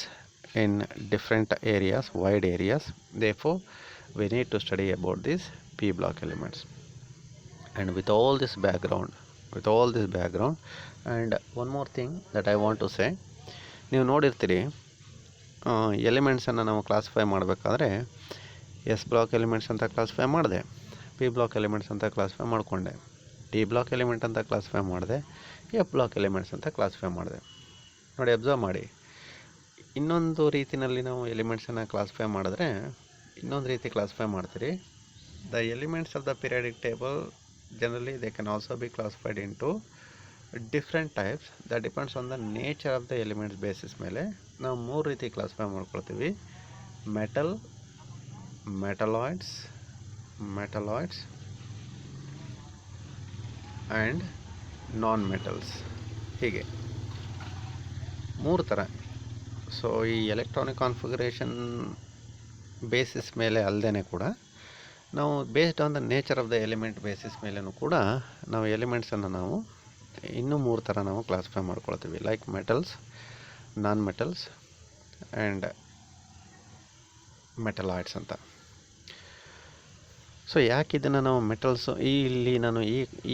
in different areas, wide areas. Therefore we need to study about these p block elements. And with all this background and one more thing that I want to say, ನೀವು ನೋಡಿರ್ತೀರಿ ಎಲಿಮೆಂಟ್ಸನ್ನು ನಾವು classify ಮಾಡಬೇಕಾದ್ರೆ S block elements ಅಂತ classify ಮಾಡಿದೆ, P block elements ಅಂತ classify ಮಾಡಿಕೊಂಡೆ, D block element ಅಂತ classify ಮಾಡಿದೆ, F block elements ಅಂತ ಕ್ಲಾಸಿಫೈ ಮಾಡಿದೆ. ನೋಡಿ ಅಬ್ಸರ್ವ್ ಮಾಡಿ, ಇನ್ನೊಂದು ರೀತಿಯಲ್ಲಿ ನಾವು ಎಲಿಮೆಂಟ್ಸನ್ನು ಕ್ಲಾಸಿಫೈ ಮಾಡಿದ್ರೆ ಇನ್ನೊಂದು ರೀತಿ ಕ್ಲಾಸಿಫೈ ಮಾಡ್ತೀರಿ. The elements of the periodic table generally they can also be classified into different types. That depends on the nature of the elements basis ಮೇಲೆ ನಾವು 3 ರೀತಿ ಕ್ಲಾಸಿಫೈ ಮಾಡ್ಕೊಳ್ತೀವಿ: metal, metalloids and non metals, ಹೀಗೆ 3 ಥರ. So ಈ electronic configuration basis ಮೇಲೆ ಅಲ್ಲದೇ ಕೂಡ ನಾವು based on the nature of the element basis ಮೇಲೂ ಕೂಡ ನಾವು ಎಲಿಮೆಂಟ್ಸನ್ನು ನಾವು ಇನ್ನೂ 3 ಥರ ನಾವು ಕ್ಲಾಸಿಫೈ ಮಾಡ್ಕೊಳ್ತೀವಿ. Like metals, non metals and metalloids ಅಂತ. ಸೊ ಯಾಕೆ ಇದನ್ನು ನಾವು ಮೆಟಲ್ಸು ಇಲ್ಲಿ ನಾನು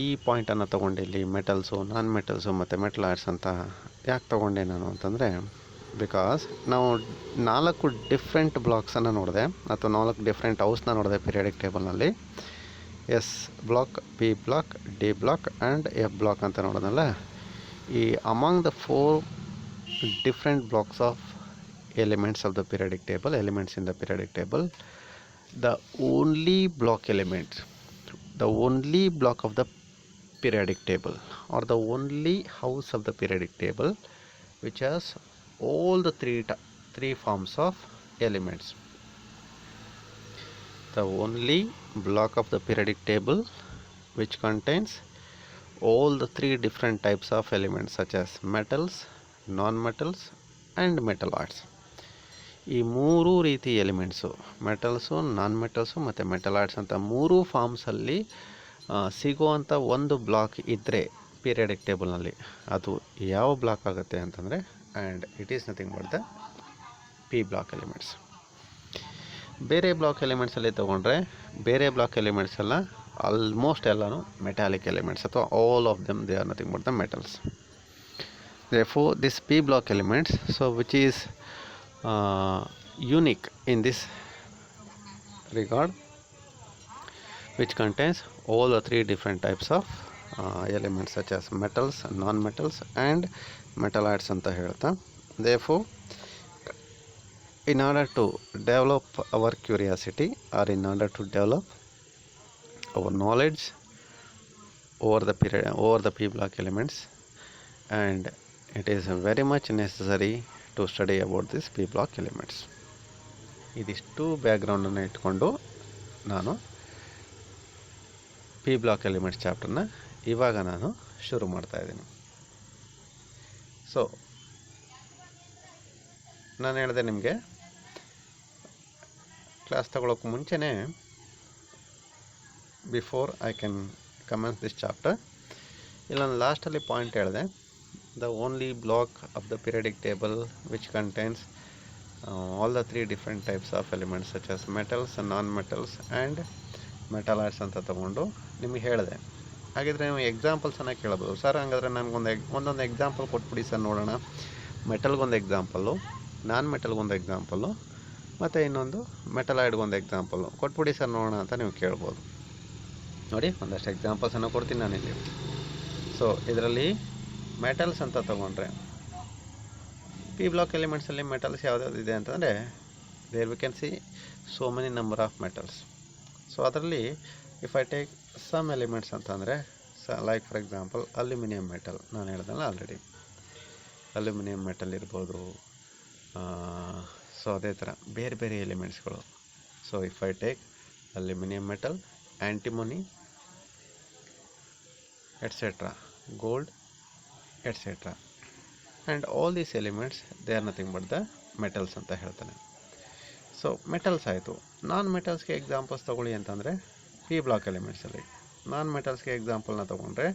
ಈ ಪಾಯಿಂಟನ್ನು ತೊಗೊಂಡೆ, ಇಲ್ಲಿ ಮೆಟಲ್ಸು, ನಾನ್ ಮೆಟಲ್ಸು ಮತ್ತು ಮೆಟಲ್ ಆರ್ಟ್ಸ್ ಅಂತ ಯಾಕೆ ತೊಗೊಂಡೆ ನಾನು ಅಂತಂದರೆ, ಬಿಕಾಸ್ ನಾವು 4 ಡಿಫ್ರೆಂಟ್ ಬ್ಲಾಕ್ಸನ್ನು ನೋಡಿದೆ, ಅಥವಾ 4 ಡಿಫ್ರೆಂಟ್ ಹೌಸ್ನ ನೋಡಿದೆ ಪೀರಿಯಾಡಿಕ್ ಟೇಬಲ್ನಲ್ಲಿ. S block, P block, D block and F block ಅಂತ ನೋಡೋದಲ್ಲ. ಈ among the 4 different blocks of elements of the periodic table, elements in the periodic table, the only block element, the only block of the periodic table, or the only house of the periodic table which has all the three forms of elements, the only block of the periodic table which contains all the 3 different types of elements such as metals, non-metals and metal arts. ಈ 3 ರೀತಿ elements, metals, non metals ಮತ್ತು metal arts ಅಂತ 3 ಫಾರ್ಮ್ಸಲ್ಲಿ ಸಿಗುವಂಥ ಒಂದು block ಇದ್ದರೆ periodic ಟೇಬಲ್ನಲ್ಲಿ, ಅದು ಯಾವ ಬ್ಲಾಕ್ ಆಗುತ್ತೆ ಅಂತಂದರೆ, and it is nothing but the P block elements. ಬೇರೆ ಬ್ಲಾಕ್ ಎಲಿಮೆಂಟ್ಸಲ್ಲಿ ತೊಗೊಂಡ್ರೆ, ಬೇರೆ ಬ್ಲಾಕ್ ಎಲಿಮೆಂಟ್ಸ್ ಎಲ್ಲ ಆಲ್ಮೋಸ್ಟ್ ಎಲ್ಲನೂ ಮೆಟಾಲಿಕ್ ಎಲಿಮೆಂಟ್ಸ್, ಅಥವಾ all of them they are nothing but the metals. Therefore this p block elements, so which is unique in this regard, which contains all the 3 different types of elements such as metals, non-metals and metal arts ಅಂತ ಹೇಳ್ತಾ. Therefore in order to develop our curiosity, or in order to develop our knowledge over the p block elements, and it is very much necessary to study about this p block elements. ಇದಿಷ್ಟು ಬ್ಯಾಕ್ಗ್ರೌಂಡನ್ನು ಇಟ್ಕೊಂಡು ನಾನು P block elements ಚಾಪ್ಟರ್ನ ಇವಾಗ ನಾನು ಶುರು ಮಾಡ್ತಾಯಿದ್ದೀನಿ. So ನಾನು ಹೇಳಿದೆ ನಿಮಗೆ ಕ್ಲಾಸ್ ತಗೊಳ್ಳೋಕ್ಕೆ ಮುಂಚೆನೇ, before I can commence this chapter, ಇಲ್ಲ ನಾನು ಲಾಸ್ಟಲ್ಲಿ ಪಾಯಿಂಟ್ ಹೇಳಿದೆ, the only block of the periodic table which contains all the 3 different types of elements such as metals, non-metals and metal arts ಅಂತ ತಗೊಂಡು ನಿಮಗೆ ಹೇಳಿದೆ. ಹಾಗಿದ್ರೆ ನೀವು ಎಕ್ಸಾಂಪಲ್ಸನ್ನು ಕೇಳಬಹುದು. ಸರ್ ಹಾಗಾದರೆ ನನಗೊಂದು ಒಂದೊಂದು ಎಕ್ಸಾಂಪಲ್ ಕೊಟ್ಬಿಡಿ ಸರ್ ನೋಡೋಣ. ಮೆಟಲ್ಗೊಂದು ಎಕ್ಸಾಂಪಲ್ಲು, ನಾನ್ ಮೆಟಲ್ಗೊಂದು ಎಕ್ಸಾಂಪಲ್ಲು, ಮತ್ತು ಇನ್ನೊಂದು ಮೆಟಲ್ ಆಯ್ಡ್ಗೊಂದು ಎಕ್ಸಾಂಪಲ್ಲು ಕೊಟ್ಬಿಡಿ ಸರ್ ನೋಡೋಣ ಅಂತ ನೀವು ಕೇಳ್ಬೋದು. ನೋಡಿ, ಒಂದಷ್ಟು ಎಕ್ಸಾಂಪಲ್ಸನ್ನು ಕೊಡ್ತೀನಿ ನಾನಿಲ್ಲಿ. ಸೊ ಇದರಲ್ಲಿ ಮೆಟಲ್ಸ್ ಅಂತ ತೊಗೊಂಡ್ರೆ, ಪಿ ಬ್ಲಾಕ್ ಎಲಿಮೆಂಟ್ಸಲ್ಲಿ ಮೆಟಲ್ಸ್ ಯಾವ್ದಾವ್ದು ಇದೆ ಅಂತಂದರೆ, there we can see so many number of metals. So ಅದರಲ್ಲಿ if I take some elements ಅಂತಂದರೆ, like for example aluminium metal, ನಾನು ಹೇಳ್ದಲ್ಲ ಆಲ್ರೆಡಿ, ಅಲ್ಯೂಮಿನಿಯಂ ಮೆಟಲ್ ಇರ್ಬೋದು. ಸೊ ಅದೇ ಥರ ಬೇರೆ ಬೇರೆ ಎಲಿಮೆಂಟ್ಸ್ಗಳು. So if I take aluminium metal, antimony etcetera, gold etcetera, and all these elements they are nothing but the metals ಅಂತ ಹೇಳ್ತಾನೆ. ಸೊ ಮೆಟಲ್ಸ್ ಆಯಿತು. ನಾನ್ ಮೆಟಲ್ಸ್ಗೆ ಎಕ್ಸಾಂಪಲ್ಸ್ ತೊಗೊಳ್ಳಿ ಅಂತಂದರೆ, ಪಿ ಬ್ಲಾಕ್ ಎಲಿಮೆಂಟ್ಸಲ್ಲಿ ನಾನ್ ಮೆಟಲ್ಸ್ಗೆ ಎಕ್ಸಾಂಪಲ್ನ ತೊಗೊಂಡ್ರೆ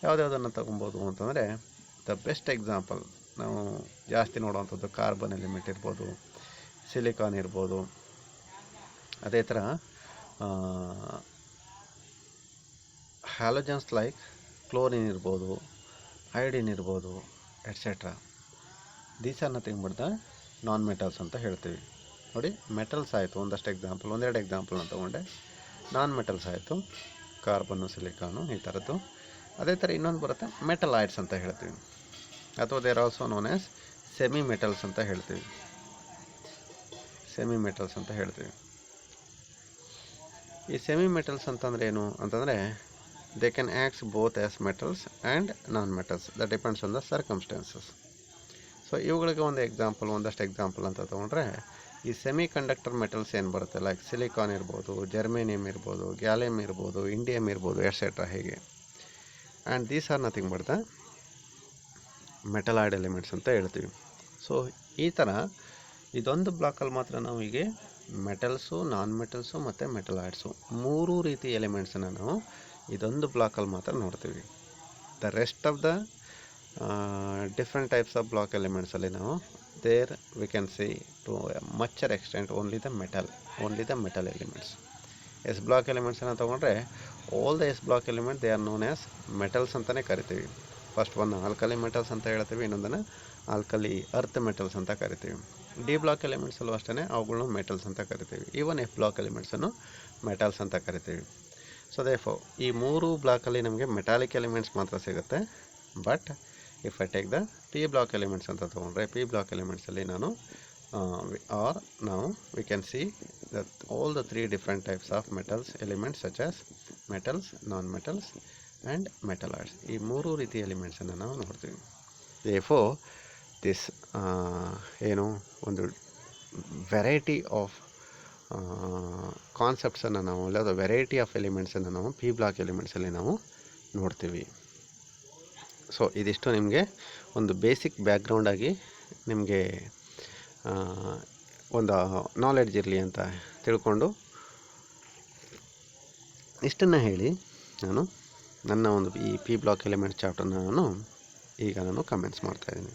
ಯಾವುದ್ಯಾವುದನ್ನು ತೊಗೊಬೋದು ಅಂತಂದರೆ, ದ ಬೆಸ್ಟ್ ಎಕ್ಸಾಂಪಲ್ ನಾವು ಜಾಸ್ತಿ ನೋಡುವಂಥದ್ದು ಕಾರ್ಬನ್ ಎಲಿಮೆಂಟ್ ಇರ್ಬೋದು, ಸಿಲಿಕಾನ್ ಇರ್ಬೋದು, ಅದೇ ಥರ ಹ್ಯಾಲೋಜನ್ಸ್ ಲೈಕ್ ಕ್ಲೋರಿನ್ ಇರ್ಬೋದು, ಐಡಿನ್ ಇರ್ಬೋದು, et cetera. These are nothing but the non metals ಅಂತ ಹೇಳ್ತೀವಿ. ನೋಡಿ, ಮೆಟಲ್ಸ್ ಆಯಿತು ಒಂದಷ್ಟು ಎಕ್ಸಾಂಪಲ್, ಒಂದೆರಡು ಎಕ್ಸಾಂಪಲ್ನ ತೊಗೊಂಡೆ. ನಾನ್ ಮೆಟಲ್ಸ್ ಆಯಿತು, ಕಾರ್ಬನ್ನು, ಸಿಲಿಕಾನು, ಈ ಥರದ್ದು. ಅದೇ ಥರ ಇನ್ನೊಂದು ಬರುತ್ತೆ ಮೆಟಲ್ ಆಯ್ಡ್ಸ್ ಅಂತ ಹೇಳ್ತೀವಿ, ಅಥವಾ they're also known as semi metals ಅಂತ ಹೇಳ್ತೀವಿ. ಸೆಮಿ ಮೆಟಲ್ಸ್ ಅಂತ ಹೇಳ್ತೀವಿ. ಈ ಸೆಮಿ ಮೆಟಲ್ಸ್ ಅಂತಂದರೆ ಏನು ಅಂತಂದರೆ, they can act both as metals and non-metals, that depends on the circumstances. So ಇವುಗಳಿಗೆ ಒಂದು ಎಕ್ಸಾಂಪಲ್, ಒಂದಷ್ಟು ಎಕ್ಸಾಂಪಲ್ ಅಂತ ತೊಗೊಂಡ್ರೆ, ಈ ಸೆಮಿ ಕಂಡಕ್ಟರ್ ಮೆಟಲ್ಸ್ ಏನು ಬರುತ್ತೆ, ಲೈಕ್ ಸಿಲಿಕಾನ್ ಇರ್ಬೋದು, ಜರ್ಮೇನಿಯಮ್ ಇರ್ಬೋದು, ಗ್ಯಾಲಿಯಮ್ ಇರ್ಬೋದು, ಇಂಡಿಯಮ್ ಇರ್ಬೋದು, ಎಟ್ಸೆಟ್ರಾ, ಹೀಗೆ. And these are nothing but the metalloid elements ಅಂತ ಹೇಳ್ತೀವಿ. ಸೊ ಈ ಥರ ಇದೊಂದು ಬ್ಲಾಕಲ್ಲಿ ಮಾತ್ರ ನಾವು ಹೀಗೆ ಮೆಟಲ್ಸು, ನಾನ್ ಮೆಟಲ್ಸು ಮತ್ತು ಮೆಟಲ್ ಆಯ್ಡ್ಸು 3 ರೀತಿ ಎಲಿಮೆಂಟ್ಸನ್ನು ನಾವು ಇದೊಂದು ಬ್ಲಾಕಲ್ಲಿ ಮಾತ್ರ ನೋಡ್ತೀವಿ. The rest of the different types of block ಎಲಿಮೆಂಟ್ಸಲ್ಲಿ ನಾವು there we can see to major extent only the metal elements. S block ಎಲಿಮೆಂಟ್ಸನ್ನು ತೊಗೊಂಡ್ರೆ all the S block element they are known as metals ಅಂತಲೇ ಕರಿತೀವಿ. First ಒಂದು alkali metals ಅಂತ ಹೇಳ್ತೀವಿ, ಇನ್ನೊಂದನ್ನು ಆಲ್ಕಲಿ ಅರ್ತ್ ಮೆಟಲ್ಸ್ ಅಂತ ಕರಿತೀವಿ. ಡಿ ಬ್ಲಾಕ್ ಎಲಿಮೆಂಟ್ಸಲ್ಲೂ ಅಷ್ಟೇ ಅವುಗಳನ್ನ ಮೆಟಲ್ಸ್ ಅಂತ ಕರಿತೀವಿ. ಈವನ್ ಎಫ್ ಬ್ಲಾಕ್ ಎಲಿಮೆಂಟ್ಸನ್ನು ಮೆಟಲ್ಸ್ ಅಂತ ಕರಿತೀವಿ. ಸೊ ದೇಫೋ ಈ ಮೂರು ಬ್ಲಾಕಲ್ಲಿ ನಮಗೆ ಮೆಟಾಲಿಕ್ ಎಲಿಮೆಂಟ್ಸ್ ಮಾತ್ರ ಸಿಗುತ್ತೆ. But if I take the P block elements ಅಂತ ತೊಗೊಂಡ್ರೆ ಪಿ ಬ್ಲಾಕ್ ಎಲಿಮೆಂಟ್ಸಲ್ಲಿ ನಾವು we can see that all the three different types of metals elements such as metals, non-metals and metalloids. ಈ ಮೂರು ರೀತಿಯ ಎಲಿಮೆಂಟ್ಸನ್ನು ನಾವು ನೋಡ್ತೀವಿ. therefore this ಏನು ಒಂದು ವೆರೈಟಿ ಆಫ್ ಕಾನ್ಸೆಪ್ಟ್ಸನ್ನು ನಾವು ಇಲ್ಲ ವೆರೈಟಿ ಆಫ್ ಎಲಿಮೆಂಟ್ಸನ್ನು ನಾವು ಪಿ ಬ್ಲಾಕ್ ಎಲಿಮೆಂಟ್ಸಲ್ಲಿ ನಾವು ನೋಡ್ತೀವಿ. ಸೊ ಇದಿಷ್ಟು ನಿಮಗೆ ಒಂದು ಬೇಸಿಕ್ ಬ್ಯಾಕ್ಗ್ರೌಂಡಾಗಿ ನಿಮಗೆ ಒಂದು ನಾಲೆಡ್ಜ್ ಇರಲಿ ಅಂತ ತಿಳ್ಕೊಂಡು ಇಷ್ಟನ್ನು ಹೇಳಿ ನಾನು ನನ್ನ ಒಂದು ಈ ಪಿ ಬ್ಲಾಕ್ ಎಲಿಮೆಂಟ್ಸ್ ಚಾಪ್ಟರ್ನ ನಾನು ಕಮೆಂಟ್ಸ್ ಮಾಡ್ತಾಯಿದ್ದೀನಿ.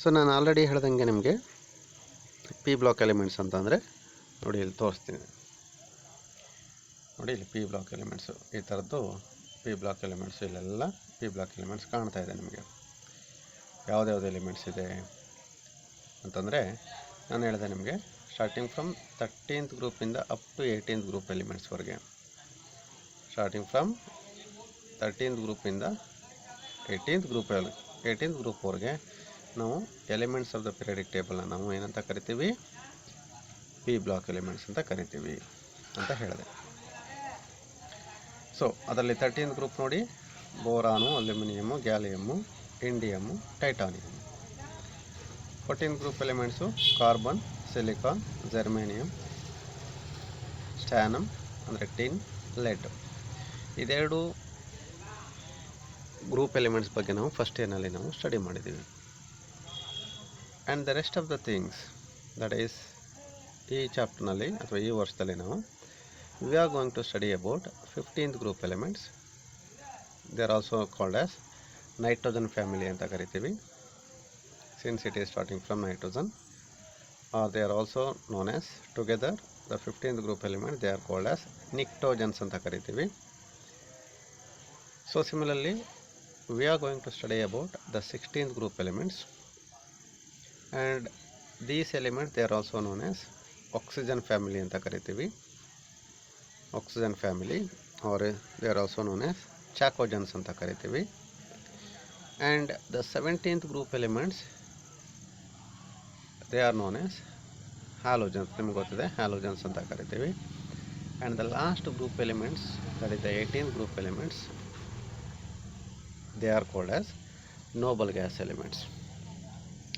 ಸೊ ನಾನು ಆಲ್ರೆಡಿ ಹೇಳ್ದಂಗೆ ನಿಮಗೆ ಪಿ ಬ್ಲಾಕ್ ಎಲಿಮೆಂಟ್ಸ್ ಅಂತಂದರೆ ನೋಡಿ ಇಲ್ಲಿ ತೋರಿಸ್ತೀನಿ. ನೋಡಿ ಇಲ್ಲಿ ಪಿ ಬ್ಲಾಕ್ ಎಲಿಮೆಂಟ್ಸು ಈ ಥರದ್ದು ಪಿ ಬ್ಲಾಕ್ ಎಲಿಮೆಂಟ್ಸು ಇಲ್ಲೆಲ್ಲ ಪಿ ಬ್ಲಾಕ್ ಎಲಿಮೆಂಟ್ಸ್ ಕಾಣ್ತಾ ಇದೆ ನಿಮಗೆ. ಯಾವುದ್ಯಾವ್ದು ಎಲಿಮೆಂಟ್ಸ್ ಇದೆ ಅಂತಂದರೆ ನಾನು ಹೇಳಿದೆ ನಿಮಗೆ ಸ್ಟಾರ್ಟಿಂಗ್ ಫ್ರಮ್ 13th ಗ್ರೂಪಿಂದ ಅಪ್ ಟು 18th ಗ್ರೂಪ್ ಎಲಿಮೆಂಟ್ಸ್ವರೆಗೆ. ಸ್ಟಾರ್ಟಿಂಗ್ ಫ್ರಮ್ 13th ಗ್ರೂಪಿಂದ 18th ಗ್ರೂಪ್ವರೆಗೆ ನಾವು ಎಲಿಮೆಂಟ್ಸ್ ಆಫ್ ದ ಪಿರಿಯಾಡಿಕ್ ಟೇಬಲ್ನ ನಾವು ಏನಂತ ಕರಿತೀವಿ, ಪಿ ಬ್ಲಾಕ್ ಎಲಿಮೆಂಟ್ಸ್ ಅಂತ ಕರಿತೀವಿ ಅಂತ ಹೇಳಿದೆ. ಸೊ ಅದರಲ್ಲಿ 13th ಗ್ರೂಪ್ ನೋಡಿ, boron, aluminium, gallium, indium, titanium. 14th group elements carbon, silicon, germanium, stannum ಅಂದರೆ ಟಿನ್, ಲೆಡ್. ಇದೆರಡು ಗ್ರೂಪ್ ಎಲಿಮೆಂಟ್ಸ್ ಬಗ್ಗೆ ನಾವು ಫಸ್ಟ್ ಇಯರ್ನಲ್ಲಿ ನಾವು ಸ್ಟಡಿ ಮಾಡಿದ್ದೀವಿ. And the rest of the things that is ಈ ಚಾಪ್ಟರ್ನಲ್ಲಿ ಅಥವಾ ಈ ವರ್ಷದಲ್ಲಿ ನಾವು we are going to study about 15th group elements. They are also called as nitrogen family ಅಂತ ಕರಿತೀವಿ, since it is starting from nitrogen, or they are also known as together the 15th group element they are called as pnictogens ಅಂತ ಕರಿತೀವಿ. So similarly we are going to study about the 16th group elements, and these elements they are also known as oxygen family ಅಂತ ಕರಿತೀವಿ, oxygen family, or they are also known as chalcogens ಅಂತ ಕರಿತೀವಿ. and the 17th group elements they are known as halogens, ನಿಮಗೆ ಗೊತ್ತಿದೆ halogens ಅಂತ ಕರಿತೀವಿ. and the last group elements that is the 18th group elements they are called as noble gas elements.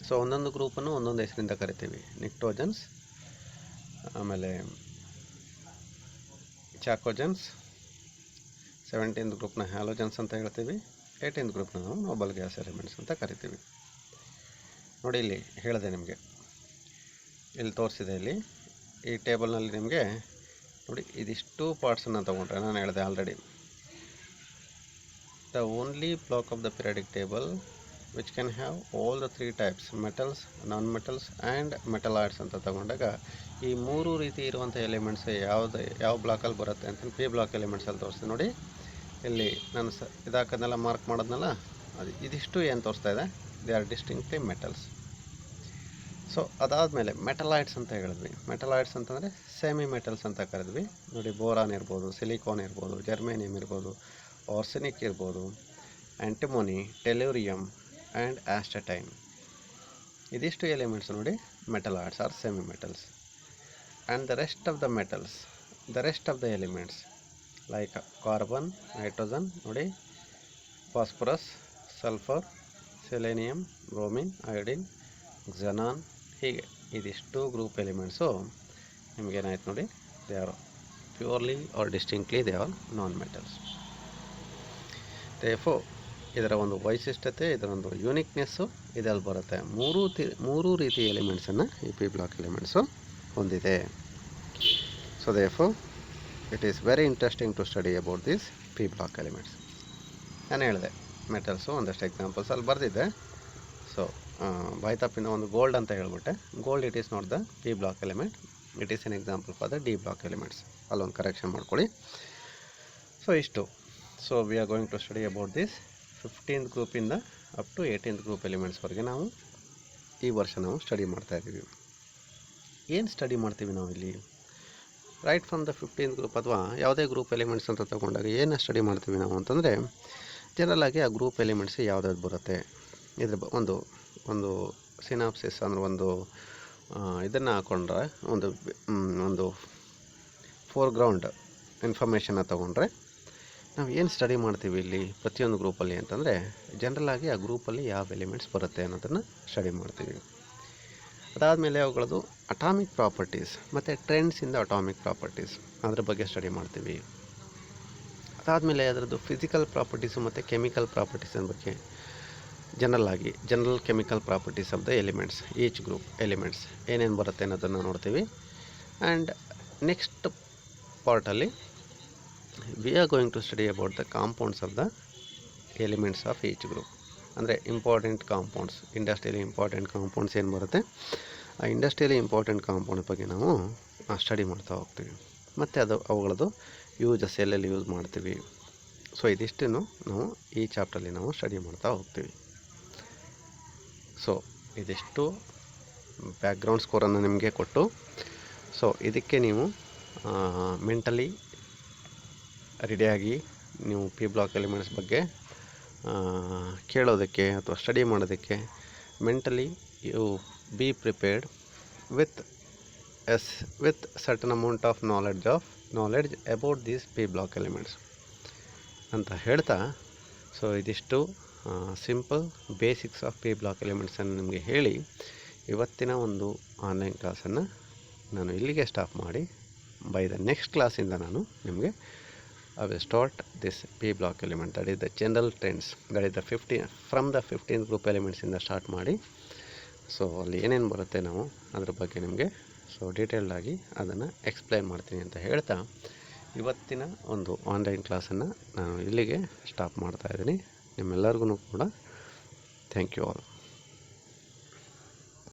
So ಒಂದೊಂದು ಗ್ರೂಪನ್ನು ಒಂದೊಂದು ಹೆಸರಿಂದ ಕರಿತೀವಿ. ನಿಕ್ಟೋಜನ್ಸ್, ಆಮೇಲೆ ಚಾಕೋಜನ್ಸ್, 17th ಗ್ರೂಪ್ನ ಹ್ಯಾಲೋಜನ್ಸ್ ಅಂತ ಹೇಳ್ತೀವಿ, 18th ಗ್ರೂಪ್ನ ನಾವು ನೋಬಲ್ ಗ್ಯಾಸ್ ಎಲಿಮೆಂಟ್ಸ್ ಅಂತ ಕರಿತೀವಿ. ನೋಡಿ ಇಲ್ಲಿ ಹೇಳಿದೆ ನಿಮಗೆ, ಇಲ್ಲಿ ತೋರಿಸಿದೆ, ಇಲ್ಲಿ ಈ ಟೇಬಲ್ನಲ್ಲಿ ನಿಮಗೆ ನೋಡಿ ಇದಿಷ್ಟು ಪಾರ್ಟ್ಸನ್ನು ತೊಗೊಂಡ್ರೆ ನಾನು ಹೇಳಿದೆ already, the only block of the periodic table which can have all the 3 types metals, non metals and metalloids ಅಂತ ತಗೊಂಡಾಗ ಈ ಮೂರು ರೀತಿ ಇರುವಂಥ ಎಲಿಮೆಂಟ್ಸ್ ಯಾವ ಬ್ಲಾಕಲ್ಲಿ ಬರುತ್ತೆ ಅಂತ ಪಿ ಬ್ಲಾಕ್ ಎಲಿಮೆಂಟ್ಸಲ್ಲಿ ತೋರಿಸ್ತೀನಿ. ನೋಡಿ ಇಲ್ಲಿ ನಾನು ಇದಾಕದನ್ನೆಲ್ಲ ಮಾರ್ಕ್ ಮಾಡೋದ್ನಲ್ಲ, ಅದು ಇದಿಷ್ಟು ಏನು ತೋರಿಸ್ತಾ ಇದೆ, they are distinctly metals. So ಅದಾದಮೇಲೆ ಮೆಟಲಾಯ್ಡ್ಸ್ ಅಂತ ಹೇಳಿದ್ವಿ. ಮೆಟಲಾಯ್ಡ್ಸ್ ಅಂತಂದರೆ ಸೆಮಿ ಮೆಟಲ್ಸ್ ಅಂತ ಕರೆದ್ವಿ. ನೋಡಿ ಬೋರಾನ್ ಇರ್ಬೋದು, ಸಿಲಿಕಾನ್ ಇರ್ಬೋದು, ಜರ್ಮೇನಿಯಮ್ ಇರ್ಬೋದು, ಆರ್ಸೆನಿಕ್ ಇರ್ಬೋದು, ಆ್ಯಂಟಿಮೋನಿ, ಟೆಲೂರಿಯಮ್ ಆ್ಯಂಡ್ ಆಸ್ಟಟೈನ್. ಇದಿಷ್ಟು ಎಲಿಮೆಂಟ್ಸ್ ನೋಡಿ metalloids are semi metals. And the rest of the metals, the rest of the elements like carbon, nitrogen ನೋಡಿ, phosphorus, sulphur, selenium, bromine, iodine, xenon, ಹೀಗೆ ಇದಿಷ್ಟು ಗ್ರೂಪ್ ಎಲಿಮೆಂಟ್ಸು ನಿಮಗೇನಾಯ್ತು ನೋಡಿ, they are purely or distinctly they are non metals. Therefore ಇದರ ಒಂದು ವೈಶಿಷ್ಟ್ಯತೆ, ಇದರ ಒಂದು ಯೂನಿಕ್ನೆಸ್ಸು ಇದರಲ್ಲಿ ಬರುತ್ತೆ. ಮೂರು ರೀತಿಯ ಎಲಿಮೆಂಟ್ಸನ್ನು ಈ ಪಿ ಬ್ಲಾಕ್ ಎಲಿಮೆಂಟ್ಸು ಹೊಂದಿದೆ. So therefore it is very interesting to study about these P block elements. ನಾನು ಹೇಳಿದೆ ಮೆಟಲ್ಸು ಒಂದಷ್ಟು ಎಕ್ಸಾಂಪಲ್ಸ್ ಅಲ್ಲಿ ಬರೆದಿದ್ದೆ. ಸೊ ಬಾಯ್ತಪ್ಪಿನ ಒಂದು ಗೋಲ್ಡ್ ಅಂತ ಹೇಳ್ಬಿಟ್ಟೆ. Gold it is not the P block element, it is an example for the D block elements. ಅಲ್ಲೊಂದು correction ಮಾಡ್ಕೊಳ್ಳಿ. So ಇಷ್ಟು. So we are going to study about this 15th ಗ್ರೂಪಿಂದ up to 18th group ಎಲಿಮೆಂಟ್ಸ್ವರೆಗೆ ನಾವು ಈ ವರ್ಷ ನಾವು study ಮಾಡ್ತಾಯಿದ್ದೀವಿ. ಏನು ಸ್ಟಡಿ ಮಾಡ್ತೀವಿ ನಾವು ಇಲ್ಲಿ? Right from the 15th group ಅಥವಾ ಯಾವುದೇ ಗ್ರೂಪ್ ಎಲಿಮೆಂಟ್ಸ್ ಅಂತ ತಗೊಂಡಾಗ ಏನು ಸ್ಟಡಿ ಮಾಡ್ತೀವಿ ನಾವು ಅಂತಂದರೆ, ಜನರಲಾಗಿ ಆ ಗ್ರೂಪ್ ಎಲಿಮೆಂಟ್ಸ್ ಯಾವ್ದಾದ್ರು ಬರುತ್ತೆ, ಇದ್ರ ಒಂದು ಸಿನಾಪ್ಸಿಸ್ ಅಂದರೆ ಒಂದು ಇದನ್ನು ಹಾಕೊಂಡ್ರೆ, ಒಂದು ಫೋರ್ಗ್ರೌಂಡ್ ಇನ್ಫಾರ್ಮೇಷನ್ನ ತೊಗೊಂಡ್ರೆ ನಾವು ಏನು ಸ್ಟಡಿ ಮಾಡ್ತೀವಿ ಇಲ್ಲಿ ಪ್ರತಿಯೊಂದು ಗ್ರೂಪಲ್ಲಿ ಅಂತಂದರೆ, ಜನರಲಾಗಿ ಆ ಗ್ರೂಪಲ್ಲಿ ಯಾವ ಎಲಿಮೆಂಟ್ಸ್ ಬರುತ್ತೆ ಅನ್ನೋದನ್ನು ಸ್ಟಡಿ ಮಾಡ್ತೀವಿ. ಅದಾದಮೇಲೆ ಅವುಗಳದ್ದು ಅಟಾಮಿಕ್ ಪ್ರಾಪರ್ಟೀಸ್ ಮತ್ತು trends in the atomic properties ಅದ್ರ ಬಗ್ಗೆ ಸ್ಟಡಿ ಮಾಡ್ತೀವಿ. ಅದಾದಮೇಲೆ ಅದರದ್ದು ಫಿಸಿಕಲ್ ಪ್ರಾಪರ್ಟೀಸು ಮತ್ತು ಕೆಮಿಕಲ್ ಪ್ರಾಪರ್ಟೀಸಿನ ಬಗ್ಗೆ general chemical properties of the elements, each group elements ಏನೇನು ಬರುತ್ತೆ ಅನ್ನೋದನ್ನು ನೋಡ್ತೀವಿ. ಆ್ಯಂಡ್ ನೆಕ್ಸ್ಟ್ ಪಾರ್ಟಲ್ಲಿ we are going to study about the compounds of the elements of each group. ಅಂದರೆ important compounds, industrially important compounds ಏನು ಬರುತ್ತೆ, ಆ ಇಂಡಸ್ಟ್ರಿಯಲಿ ಇಂಪಾರ್ಟೆಂಟ್ ಕಾಂಪೌಂಡ್ ಬಗ್ಗೆ ನಾವು ಸ್ಟಡಿ ಮಾಡ್ತಾ ಹೋಗ್ತೀವಿ. ಮತ್ತು ಅವುಗಳದ್ದು ಯೂಸಸ್ ಎಲ್ಲೆಲ್ಲಿ ಯೂಸ್ ಮಾಡ್ತೀವಿ. ಸೊ ಇದಿಷ್ಟನ್ನು ನಾವು ಈ ಚಾಪ್ಟ್ರಲ್ಲಿ ನಾವು ಸ್ಟಡಿ ಮಾಡ್ತಾ ಹೋಗ್ತೀವಿ. ಸೊ ಇದಿಷ್ಟು ಬ್ಯಾಕ್ಗ್ರೌಂಡ್ ಸ್ಕೋರನ್ನು ನಿಮಗೆ ಕೊಟ್ಟು, ಸೊ ಇದಕ್ಕೆ ನೀವು ಮೆಂಟಲಿ ರೆಡಿಯಾಗಿ ನೀವು ಪಿ ಬ್ಲಾಕ್ ಎಲಿಮೆಂಟ್ಸ್ ಬಗ್ಗೆ ಕೇಳೋದಕ್ಕೆ ಅಥವಾ ಸ್ಟಡಿ ಮಾಡೋದಕ್ಕೆ mentally you be prepared with certain amount of knowledge about these P block elements ಅಂತ ಹೇಳ್ತಾ, ಸೊ ಇದಿಷ್ಟು simple basics of P block ಎಲಿಮೆಂಟ್ಸನ್ನು ನಿಮಗೆ ಹೇಳಿ ಇವತ್ತಿನ ಒಂದು ಆನ್ಲೈನ್ ಕ್ಲಾಸನ್ನು ನಾನು ಇಲ್ಲಿಗೆ ಸ್ಟಾಪ್ ಮಾಡಿ, ಬೈ ದ ನೆಕ್ಸ್ಟ್ ಕ್ಲಾಸಿಂದ ನಾನು ನಿಮಗೆ I will start this P block element, that is the general trends, that is the 15th group elements ಇಂದ ಸ್ಟಾರ್ಟ್ ಮಾಡಿ, ಸೊ ಅಲ್ಲಿ ಏನೇನು ಬರುತ್ತೆ ನಾವು ಅದ್ರ ಬಗ್ಗೆ ನಿಮಗೆ ಸೊ ಡೀಟೇಲ್ಡ್ ಆಗಿ ಅದನ್ನು ಎಕ್ಸ್ಪ್ಲೈನ್ ಮಾಡ್ತೀನಿ ಅಂತ ಹೇಳ್ತಾ ಇವತ್ತಿನ ಒಂದು ಆನ್ಲೈನ್ ಕ್ಲಾಸನ್ನು ನಾನು ಇಲ್ಲಿಗೆ ಸ್ಟಾಪ್ ಮಾಡ್ತಾಯಿದ್ದೀನಿ. ನಿಮ್ಮೆಲ್ಲರಿಗೂ ಕೂಡ ಥ್ಯಾಂಕ್ ಯು ಆಲ್.